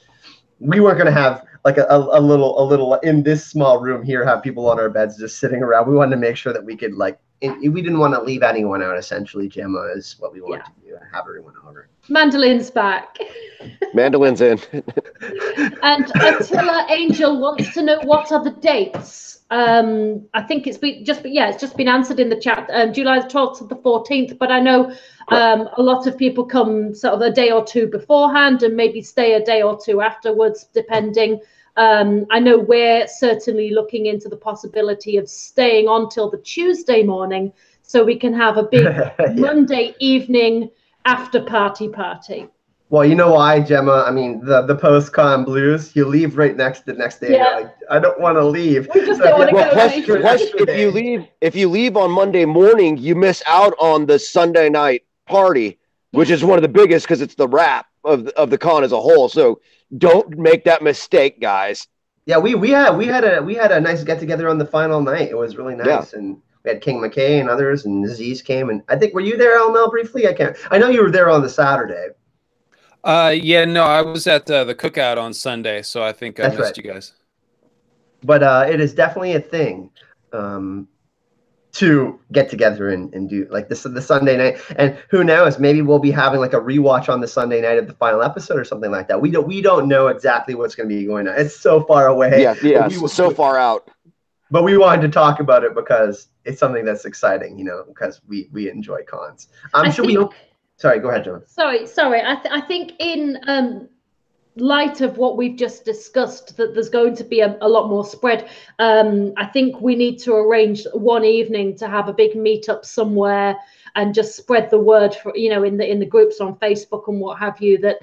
we weren't gonna have like a little in this small room here have people on our beds just sitting around. We wanted to make sure that we could like. We didn't want to leave anyone out. Essentially, Gemma is what we wanted to do. Have everyone over. Mandolin's back. Mandolin's in. And Attila Angel wants to know what are the dates. I think it's just been answered in the chat. July the 12th to the 14th. But I know a lot of people come sort of a day or two beforehand and maybe stay a day or two afterwards, depending. I know we're certainly looking into the possibility of staying on till the Tuesday morning so we can have a big Monday evening after party. Well, you know why, Gemma? I mean, the post-con blues, you leave right next the next day. Yeah. Like, I don't want to leave. We just don't want to go. Plus, if you leave on Monday morning, you miss out on the Sunday night party, which is one of the biggest because it's the wrap of the con as a whole. So don't make that mistake, guys. Yeah, we had a nice get together on the final night. It was really nice, and we had King McKay and others, and Aziz came, and I think were you there, LML, briefly? I know you were there on the Saturday. Yeah, no, I was at the cookout on Sunday, so I think I missed you guys. But it is definitely a thing to get together and do like the Sunday night. And who knows, maybe we'll be having like a rewatch on the Sunday night of the final episode or something like that. We don't know exactly what's going to be going on. It's so far away. Yeah, so far out. But we wanted to talk about it because it's something that's exciting, because we enjoy cons. Sorry, go ahead, John. Sorry. I think in light of what we've just discussed, that there's going to be a lot more spread. I think we need to arrange one evening to have a big meetup somewhere and just spread the word for in the groups on Facebook and what have you. That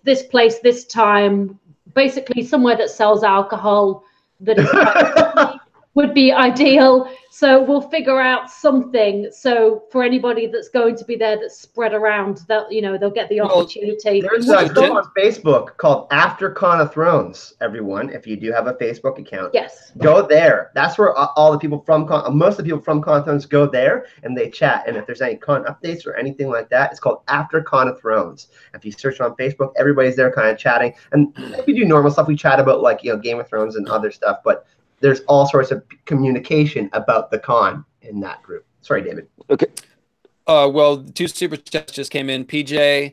this place, this time, basically somewhere that sells alcohol that is would be ideal. So we'll figure out something. So for anybody that's going to be there, that's spread around, that they'll get the opportunity. There's a group on Facebook called After Con of Thrones. Everyone, if you do have a Facebook account, yes, go there. That's where all the people from most of the people from Con of Thrones go there and they chat. And if there's any con updates or anything like that, it's called After Con of Thrones. If you search on Facebook, everybody's there, kind of chatting. And if we do normal stuff, we chat about like Game of Thrones and other stuff, but there's all sorts of communication about the con in that group. Sorry, David. Okay. Well, 2 super chats just came in. PJ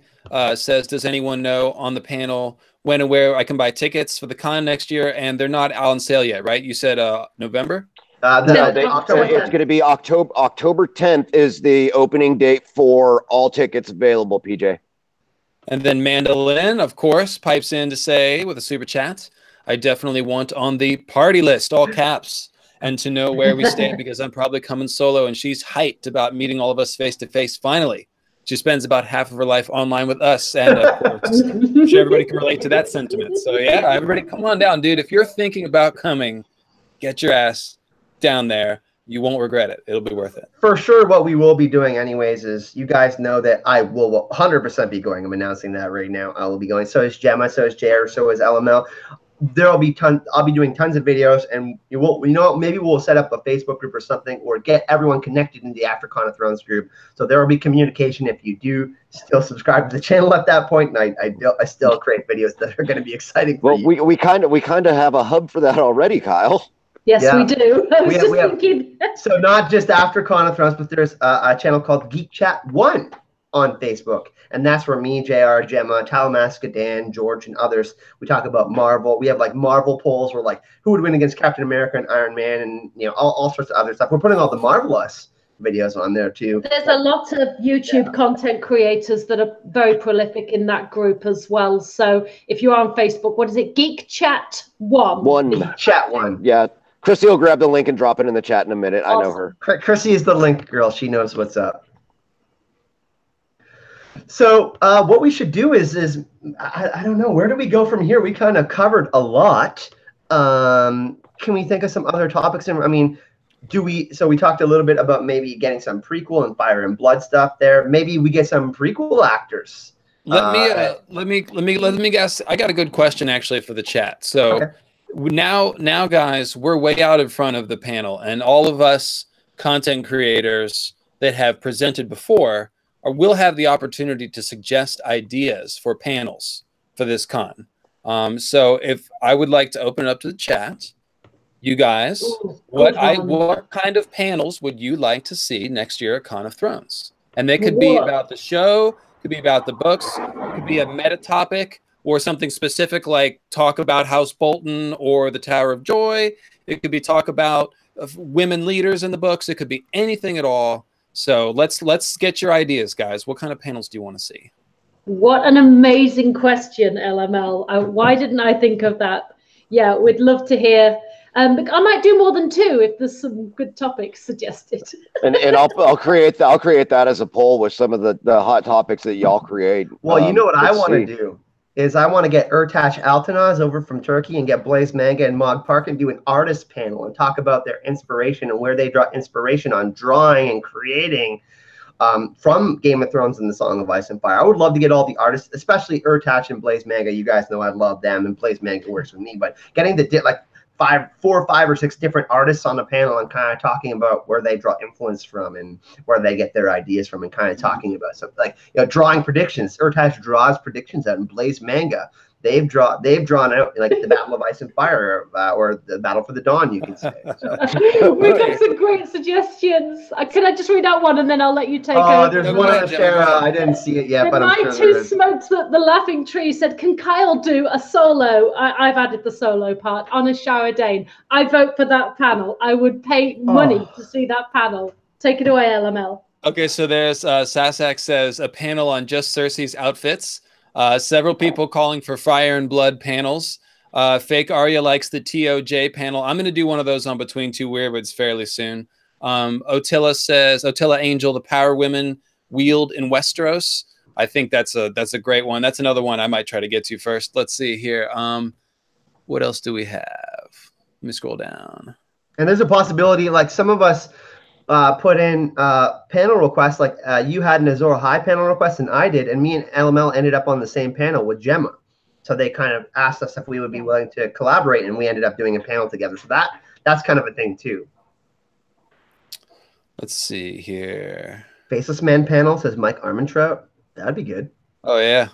says, does anyone know on the panel when and where I can buy tickets for the con next year? And they're not on sale yet, right? You said November? It's going to be October 10th is the opening date for all tickets available, PJ. And then Mandolin, of course, pipes in to say with a super chat, I definitely want on the party list, all caps, and to know where we stand because I'm probably coming solo and she's hyped about meeting all of us face to face finally. She spends about half of her life online with us, and of course, I'm sure everybody can relate to that sentiment. So yeah, everybody come on down, dude. If you're thinking about coming, get your ass down there. You won't regret it. It'll be worth it. For sure, what we will be doing anyways is you guys know that I will 100% be going. I'm announcing that right now. I will be going. So is Gemma, so is JR, so is LML. There'll be I'll be doing tons of videos, and maybe we'll set up a Facebook group or something, or get everyone connected in the After Con of Thrones group. So there will be communication if you do still subscribe to the channel at that point. And I still create videos that are going to be exciting. For you. we kind of have a hub for that already, Kyle. Yes, we do. I was just thinking. So not just After Con of Thrones, but there's a channel called Geek Chat 1. on Facebook. And that's where me, JR, Gemma, Talamaska, Dan, George, and others, we talk about Marvel. We have like Marvel polls where like who would win against Captain America and Iron Man and, you know, all sorts of other stuff. We're putting all the Marvelous videos on there too. There's a lot of YouTube content creators that are very prolific in that group as well. So if you're on Facebook, what is it? Geek Chat 1? Geek Chat 1. Yeah. Chrissy will grab the link and drop it in the chat in a minute. Awesome. I know her. Chrissy is the link girl. She knows what's up. So what we should do is I don't know, where do we go from here? We kind of covered a lot. Can we think of some other topics? I mean, so we talked a little bit about maybe getting some prequel and Fire and Blood stuff there. Maybe we get some prequel actors. Let me guess. I got a good question actually for the chat. So okay. now guys, we're way out in front of the panel, and all of us content creators that have presented before will have the opportunity to suggest ideas for panels for this con. So if I would like to open it up to the chat, you guys, what kind of panels would you like to see next year at Con of Thrones? And they could be about the show, could be about the books, it could be a meta topic or something specific like talk about House Bolton or the Tower of Joy. It could be talk about women leaders in the books. It could be anything at all. So let's get your ideas, guys. What kind of panels do you want to see? What an amazing question, LML. Why didn't I think of that? Yeah, we'd love to hear. I might do more than 2 if there's some good topics suggested. and I'll create that as a poll with some of the hot topics that y'all create. Well, you know what I want to do is I want to get Ertaç Altanaz over from Turkey and get Blaze Manga and Mog Park and do an artist panel and talk about their inspiration and where they draw inspiration on drawing and creating from Game of Thrones and the Song of Ice and Fire. I would love to get all the artists, especially Ertaç and Blaze Manga. You guys know I love them, and Blaze Manga works with me. But getting the 4, 5, or 6 different artists on the panel and kind of talking about where they draw influence from and where they get their ideas from, and kind of talking about something like, you know, drawing predictions. Ertaç draws predictions out in Blaze Manga. They've drawn out like the Battle of Ice and Fire or the Battle for the Dawn, you can say. So. We got some great suggestions. Can I just read out one and then I'll let you take over? Oh, there's one on Sarah. I didn't see it yet, but I'm sure there is. Smokes the Laughing Tree said, can Kyle do a solo? I've added the solo part on Ashara Dane. I vote for that panel. I would pay money to see that panel. Take it away, LML. Okay, so there's Sasak says a panel on just Cersei's outfits. Several people calling for Fire and Blood panels. Fake Arya likes the TOJ panel. I'm going to do one of those on Between Two Weirwoods fairly soon. Otilla says, Otilla Angel, the power women wield in Westeros. I think that's a great one. That's another one I might try to get to first. Let's see here. What else do we have? Let me scroll down. And there's a possibility, like some of us put in panel requests, like you had an Azor High panel request and I did, and me and LML ended up on the same panel with Gemma. So they kind of asked us if we would be willing to collaborate, and we ended up doing a panel together. So that's kind of a thing too. Let's see here. Faceless Man panel, says Mike Armentrout. That'd be good. Oh yeah,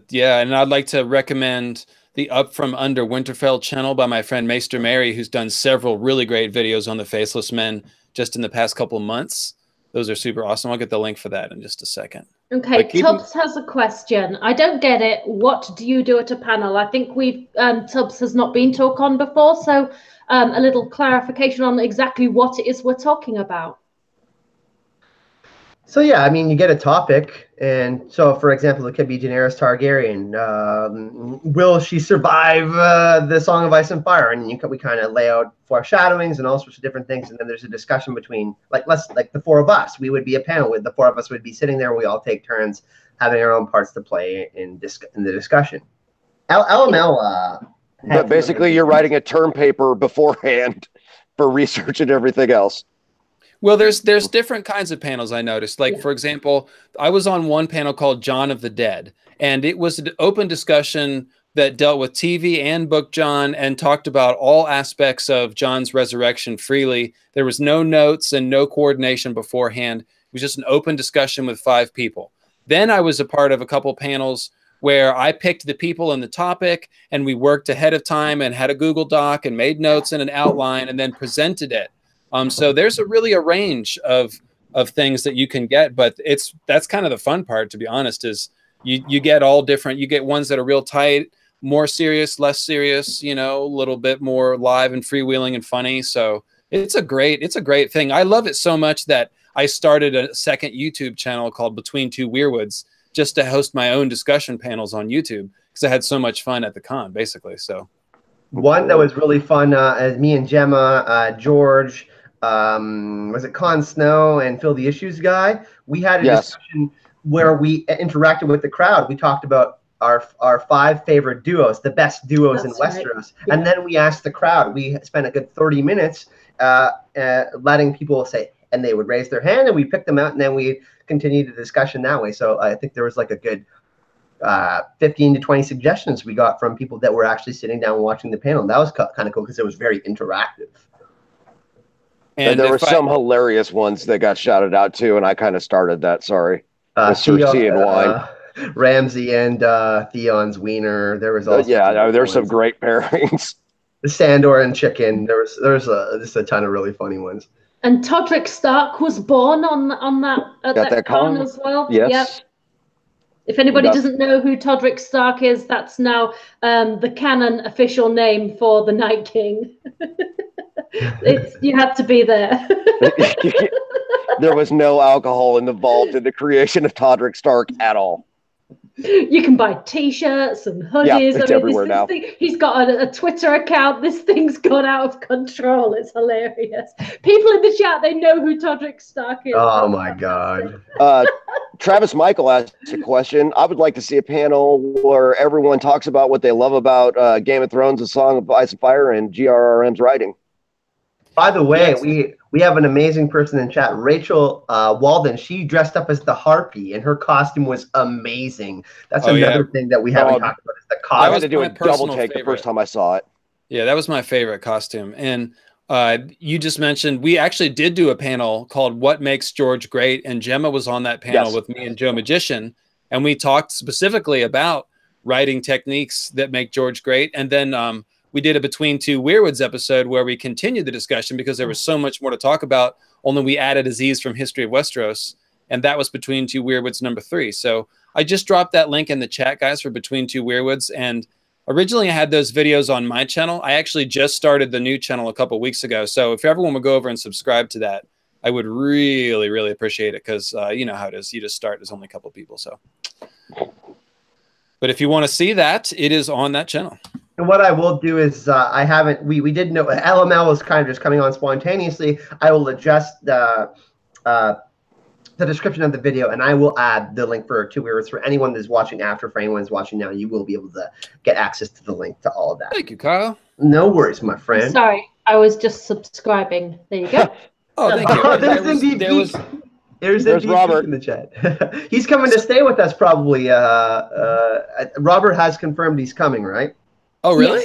yeah. And I'd like to recommend the Up From Under Winterfell channel by my friend Maester Mary, who's done several really great videos on the Faceless Men just in the past couple of months. Those are super awesome. I'll get the link for that in just a second. Okay, Tubbs has a question. I don't get it. What do you do at a panel? I think Tubbs has not been to a con before, so a little clarification on exactly what it is we're talking about. So yeah, I mean, you get a topic, and so for example, it could be Daenerys Targaryen. Will she survive the Song of Ice and Fire? And we kind of lay out foreshadowings and all sorts of different things, and then there's a discussion between like the 4 of us. We would be a panel with the 4 of us would be sitting there. We all take turns having our own parts to play in the discussion. LML. But basically, you're writing a term paper beforehand for research and everything else. Well, there's different kinds of panels I noticed. Like, for example, I was on one panel called John of the Dead, and it was an open discussion that dealt with TV and book John and talked about all aspects of John's resurrection freely. There was no notes and no coordination beforehand. It was just an open discussion with 5 people. Then I was a part of a couple panels where I picked the people and the topic, and we worked ahead of time and had a Google Doc and made notes and an outline and then presented it. So there's really a range of of things that you can get. But that's kind of the fun part, to be honest, is you get all different. You get ones that are real tight, more serious, less serious, you know, a little bit more live and freewheeling and funny. So it's a great thing. I love it so much that I started a second YouTube channel called Between Two Weirwoods just to host my own discussion panels on YouTube because I had so much fun at the con, basically. So one that was really fun, as me and Gemma, George, was it Con Snow and Phil the Issues guy? We had a discussion where we interacted with the crowd. We talked about our 5 favorite duos, the best duos in Westeros. Yeah. And then we asked the crowd. We spent a good 30 minutes letting people say, and they would raise their hand, and we picked them out, and then we continued the discussion that way. So I think there was like a good 15 to 20 suggestions we got from people that were actually sitting down and watching the panel. That was kind of cool because it was very interactive. And there were some hilarious ones that got shouted out too, and I kind of started that. Sorry, Cersei and wine. Ramsey and Theon's wiener. There was also there's some great pairings. The Sandor and chicken. There's just a ton of really funny ones. And Todrick Stark was born on that con as well. Yes. Yep. If anybody doesn't know who Todrick Stark is, that's now the canon official name for the Night King. You had to be there. There was no alcohol involved in the creation of Todrick Stark at all. You can buy T-shirts and hoodies. Yeah, it's everywhere now. He's got a Twitter account. This thing's gone out of control. It's hilarious. People in the chat, they know who Todrick Stark is. Oh my God. Travis Michael asked a question. I would like to see a panel where everyone talks about what they love about Game of Thrones, A Song of Ice and Fire, and GRRM's writing. By the way, we have an amazing person in chat, Rachel Walden. She dressed up as the Harpy, and her costume was amazing. That's another thing that we haven't talked about is the costume. I had to do a double take the first time I saw it. Yeah, that was my favorite costume. And you just mentioned we actually did do a panel called "What Makes George Great," and Gemma was on that panel with me and Joe Magician, and we talked specifically about writing techniques that make George great. And then we did a Between Two Weirwoods episode where we continued the discussion because there was so much more to talk about, only we added Aziz from History of Westeros, and that was Between Two Weirwoods number 3. So I just dropped that link in the chat, guys, for Between Two Weirwoods. And originally I had those videos on my channel. I actually just started the new channel a couple weeks ago. So if everyone would go over and subscribe to that, I would really, really appreciate it because you know how it is. You just start, there's only a couple people. So, but if you want to see that, it is on that channel. And what I will do is we did know LML was kind of just coming on spontaneously. I will adjust the description of the video, and I will add the link for Two Weirwoods for anyone that's watching after. For anyone who's watching now, you will be able to get access to the link to all of that. Thank you, Kyle. No worries, my friend. Sorry, I was just subscribing. There you go. Oh, thank you. There's Robert in the chat. He's coming to stay with us probably. Robert has confirmed he's coming, right? Oh, really?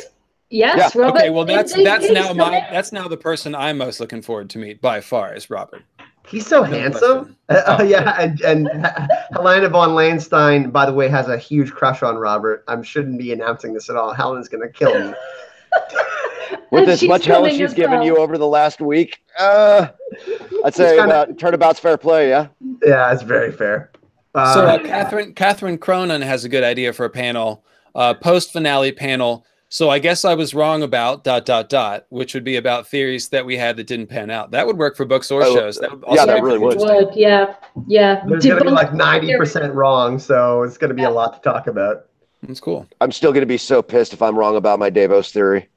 Yes, yeah. Robert. Okay, well that's now the person I'm most looking forward to meet by far is Robert. He's so handsome. Yeah, and Helena von Landstein, by the way, has a huge crush on Robert. I shouldn't be announcing this at all. Helen's gonna kill me. With as much hell as she's given you over the last week, I'd say turnabout's fair play. Yeah. Yeah, it's very fair. So Catherine Cronin has a good idea for a panel. Post-finale panel. So I guess I was wrong about ... which would be about theories that we had that didn't pan out. That would work for books or shows. That would also that really would. Yeah. There's going to be like 90% wrong, so it's going to be a lot to talk about. That's cool. I'm still going to be so pissed if I'm wrong about my Davos theory.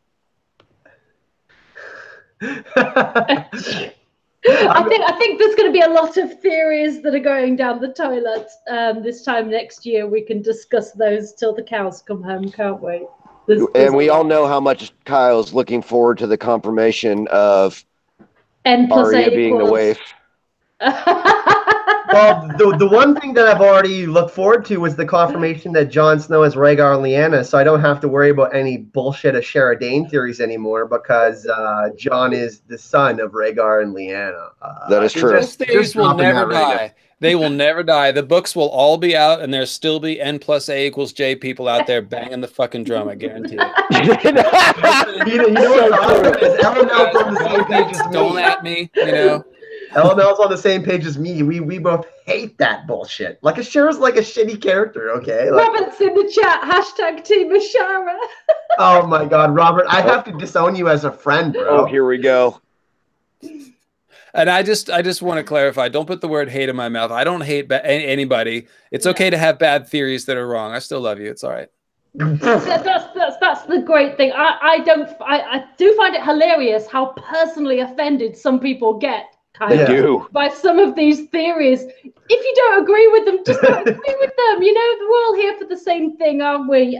I think there's going to be a lot of theories that are going down the toilet this time next year. We can discuss those till the cows come home, can't we? And we all know how much Kyle's looking forward to the confirmation of Arya being the waif. Well, the one thing that I've already looked forward to was the confirmation that Jon Snow is Rhaegar and Lyanna, so I don't have to worry about any bullshit of Shara Dane theories anymore because Jon is the son of Rhaegar and Lyanna. That is true. Those theories will never die. They will never die. The books will all be out, and there'll still be N+A=J people out there banging the fucking drum. I guarantee it. you know what? Don't at me. You know. LML's on the same page as me. We both hate that bullshit. Like Ashara's like a shitty character, okay? Like, Robert's in the chat. Hashtag Team Ashara. oh my God, Robert, I have to disown you as a friend, bro. Oh, here we go. And I just want to clarify. Don't put the word hate in my mouth. I don't hate anybody. It's okay to have bad theories that are wrong. I still love you. It's all right. That's the great thing. I do find it hilarious how personally offended some people get. They do. By some of these theories. If you don't agree with them, just don't agree with them. You know, we're all here for the same thing, aren't we?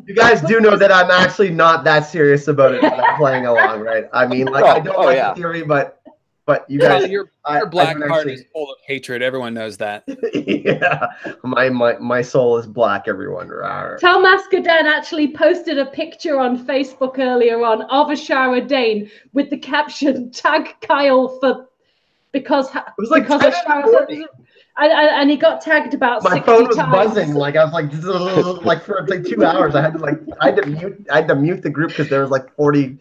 You guys do know that I'm actually not that serious about it, but I'm playing along, right? I mean, like, I don't like the theory, but you guys, your black heart is full of hatred. Everyone knows that. Yeah, my soul is black. Everyone. Tal Mascaden actually posted a picture on Facebook earlier on of Ashara Dane with the caption "Tag Kyle for." Because it was like Ashara, and he got tagged about 60 times. My phone was buzzing, like I was like for like 2 hours. I had to mute the group because there was like 40.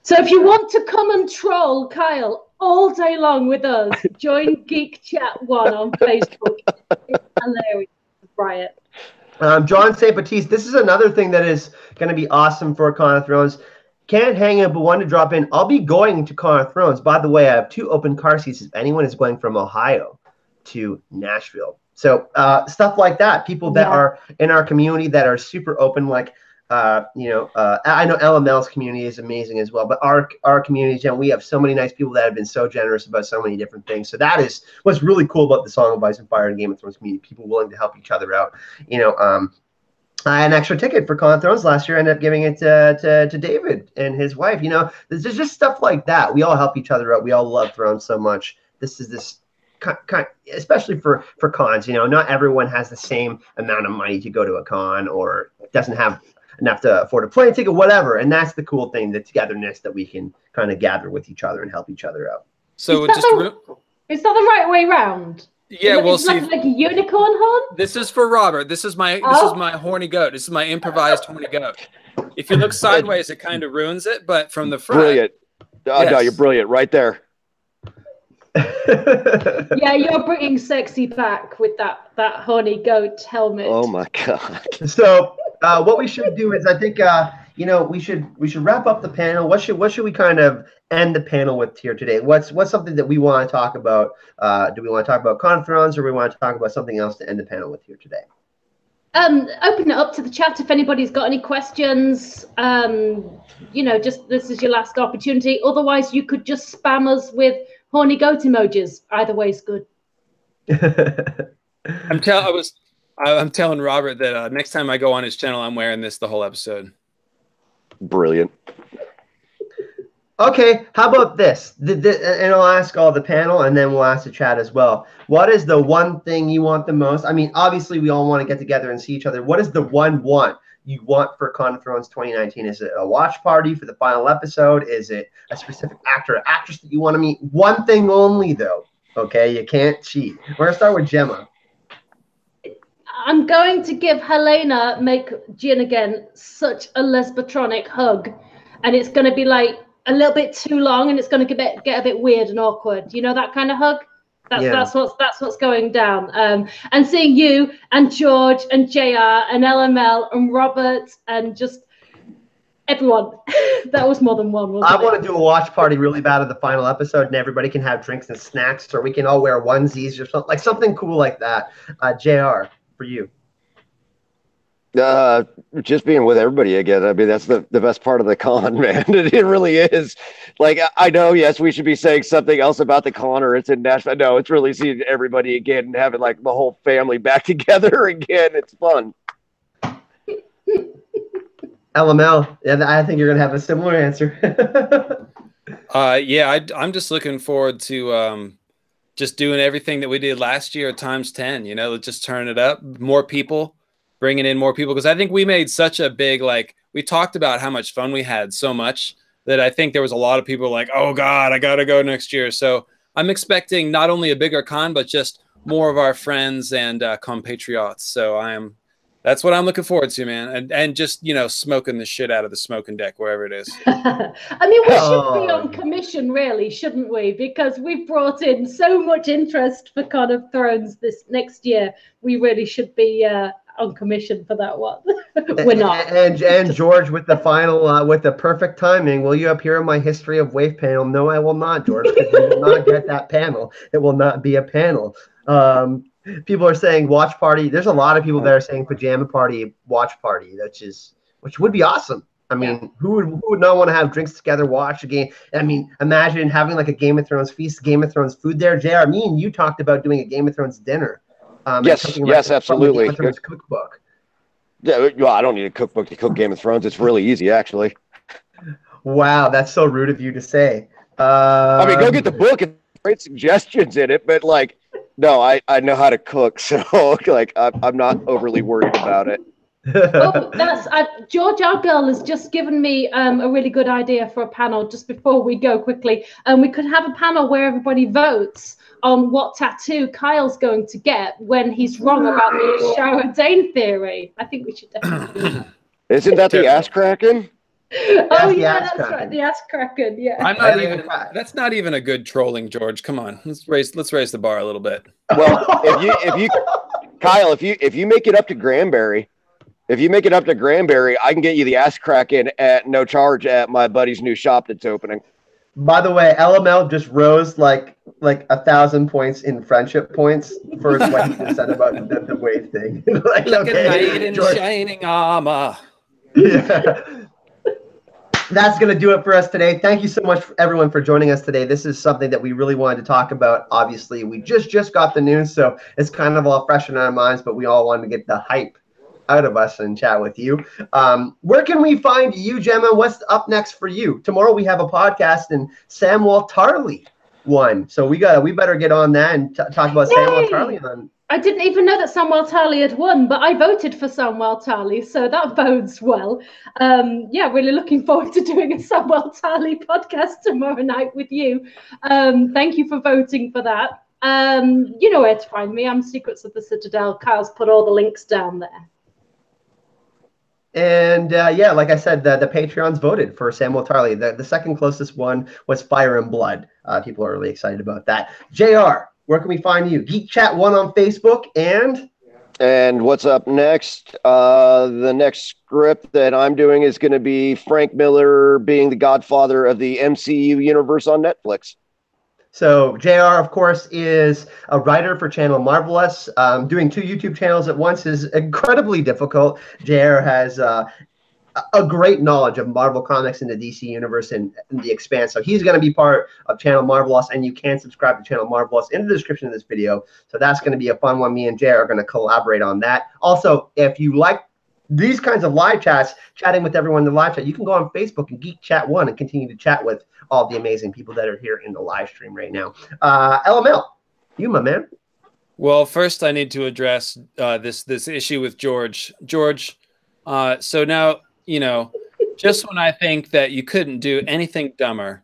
So if you want to come and troll Kyle all day long with us, join Geek Chat 1 on Facebook. It's hilarious, Riot. John St. Baptiste, this is another thing that is going to be awesome for Con of Thrones. Can't hang up, but wanted to drop in. I'll be going to Con of Thrones. By the way, I have 2 open car seats if anyone is going from Ohio to Nashville. So stuff like that. People that are in our community that are super open, like, I know LML's community is amazing as well, but our community, and we have so many nice people that have been so generous about so many different things. So that is what's really cool about the Song of Ice and Fire and Game of Thrones community. People willing to help each other out. I had an extra ticket for Con of Thrones last year. I ended up giving it to David and his wife. There's just stuff like that. We all help each other out. We all love Thrones so much. This especially for cons. Not everyone has the same amount of money to go to a con or doesn't have enough to afford a plane ticket, whatever. And that's the cool thing, the togetherness that we can kind of gather with each other and help each other out. So is that the right way round? Yeah, we'll see. Like a unicorn horn. This is for Robert. This is my horny goat. This is my improvised horny goat. If you look sideways, it kind of ruins it, but from the front, brilliant. No, you're brilliant right there. Yeah, you're bringing sexy back with that horny goat helmet. Oh my God. So what we should do is, I think we should wrap up the panel. What should we kind of end the panel with here today? What's something that we want to talk about? Do we want to talk about Con of Thrones, or we want to talk about something else to end the panel with here today? Open it up to the chat if anybody's got any questions. Just this is your last opportunity. Otherwise, you could just spam us with horny goat emojis. Either way is good. I'm telling Robert that next time I go on his channel, I'm wearing this the whole episode. Brilliant. Okay, how about this? And I'll ask all the panel, and then we'll ask the chat as well. What is the one thing you want the most? I mean, obviously, we all want to get together and see each other. What is the one you want for Con of Thrones 2019? Is it a watch party for the final episode? Is it a specific actor or actress that you want to meet? One thing only, though. Okay, you can't cheat. We're gonna start with Gemma. I'm going to give Helena, make Jin again, such a lesbotronic hug, and it's going to be like a little bit too long, and it's going to get a bit weird and awkward. You know that kind of hug? That's what's going down. And seeing you and George and JR and LML and Robert and just everyone. That was more than one, wasn't it? I want to do a watch party really bad of the final episode, and everybody can have drinks and snacks, or we can all wear onesies or something, like something cool like that. JR, for you. Just being with everybody again. I mean, that's the best part of the con, man. It really is. Like, I know, yes, we should be saying something else about the con, or it's in Nashville. No, it's really seeing everybody again and having like the whole family back together again. It's fun. LML, yeah, I think you're gonna have a similar answer. I'm just looking forward to just doing everything that we did last year times 10. Let's just turn it up, more people. Bringing in more people, because I think we made such a big, we talked about how much fun we had so much that I think there was a lot of people like, oh God, I gotta go next year. So I'm expecting not only a bigger con, but just more of our friends and compatriots. So I'm That's what I'm looking forward to, man. And just, you know, smoking the shit out of the smoking deck, wherever it is. I mean, we should be on commission, really, shouldn't we? Because we've brought in so much interest for Con of Thrones this next year. We really should be on commission for that one. We're not. And George, with the final, with the perfect timing, will you appear in my history of wave panel? No, I will not, George, because you will not get that panel. It will not be a panel. People are saying watch party. There's a lot of people that are saying pajama party, watch party, which would be awesome. I mean, who would not want to have drinks together, watch a game? I mean, imagine having like a Game of Thrones feast, Game of Thrones food there. JR, me and you talked about doing a Game of Thrones dinner. Yes, absolutely. Game of Thrones cookbook. Yeah, well, I don't need a cookbook to cook Game of Thrones. It's really easy, actually. Wow, that's so rude of you to say. I mean, go get the book and great suggestions in it, but like, no, I know how to cook, so like I'm not overly worried about it. Oh, George, our girl, has just given me a really good idea for a panel just before we go quickly. We could have a panel where everybody votes on what tattoo Kyle's going to get when he's wrong about the Shower Dane theory. I think we should definitely do that. Isn't that the ass cracking? Oh yeah, that's right. The ass cracking. Yeah. I'm not even. That's not even a good trolling, George. Come on, let's raise the bar a little bit. Well, if you, Kyle, if you make it up to Granbury, I can get you the ass cracking at no charge at my buddy's new shop that's opening. By the way, LML just rose like 1,000 points in friendship points for what he just said about the wave thing. Like a knight in shining armor. Yeah. That's going to do it for us today. Thank you so much, everyone, for joining us today. This is something that we really wanted to talk about. Obviously, we just got the news, so it's kind of all fresh in our minds, but we all wanted to get the hype out of us and chat with you. Where can we find you, Gemma? What's up next for you? Tomorrow we have a podcast and Samwell Tarly won. So we better get on that and talk about Samwell Tarly. I didn't even know that Samwell Tarly had won, but I voted for Samwell Tarly, so that bodes well. Yeah, really looking forward to doing a Samwell Tarly podcast tomorrow night with you. Thank you for voting for that. You know where to find me. I'm Secrets of the Citadel. Kyle's put all the links down there. And yeah, like I said, the Patreons voted for Samwell Tarly. The second closest one was Fire and Blood. People are really excited about that. JR, where can we find you? Geek Chat 1 on Facebook and what's up next? The next script that I'm doing is going to be Frank Miller being the godfather of the MCU universe on Netflix. So JR, of course, is a writer for Channel Marvelous. Doing 2 YouTube channels at once is incredibly difficult. JR has a great knowledge of Marvel Comics and the DC Universe and the Expanse. So he's going to be part of Channel Marvelous, and you can subscribe to Channel Marvelous in the description of this video. So that's going to be a fun one. Me and JR are going to collaborate on that. Also, if you like these kinds of live chats, chatting with everyone in the live chat, you can go on Facebook and Geek Chat 1 and continue to chat with all the amazing people that are here in the live stream right now. LML, you, my man. Well, first I need to address this issue with George. George, so now, you know, just when I think that you couldn't do anything dumber,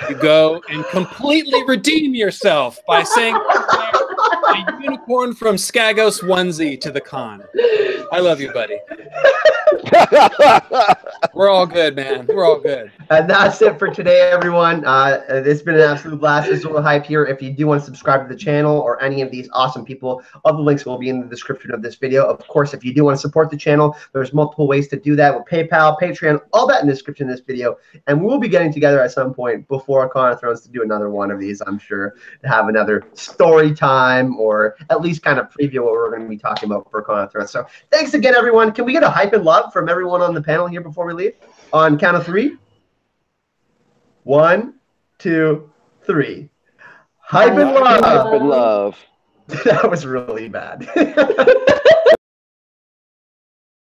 you go and completely redeem yourself by saying a unicorn from Skagos onesie to the con. I love you, buddy. We're all good, man. We're all good. And that's it for today, everyone. It's been an absolute blast. This is Ahype here. If you do want to subscribe to the channel or any of these awesome people, all the links will be in the description of this video. Of course, if you do want to support the channel, there's multiple ways to do that with PayPal, Patreon, all that in the description of this video. And we'll be getting together at some point before Con of Thrones to do another one of these, I'm sure, to have another story time or at least kind of preview what we're going to be talking about for Con of Thrones. So thanks again, everyone. Can we get a hype and love from everyone on the panel here before we leave? On count of 3. 1, 2, 3. Hype and love. Hype and love. That was really bad.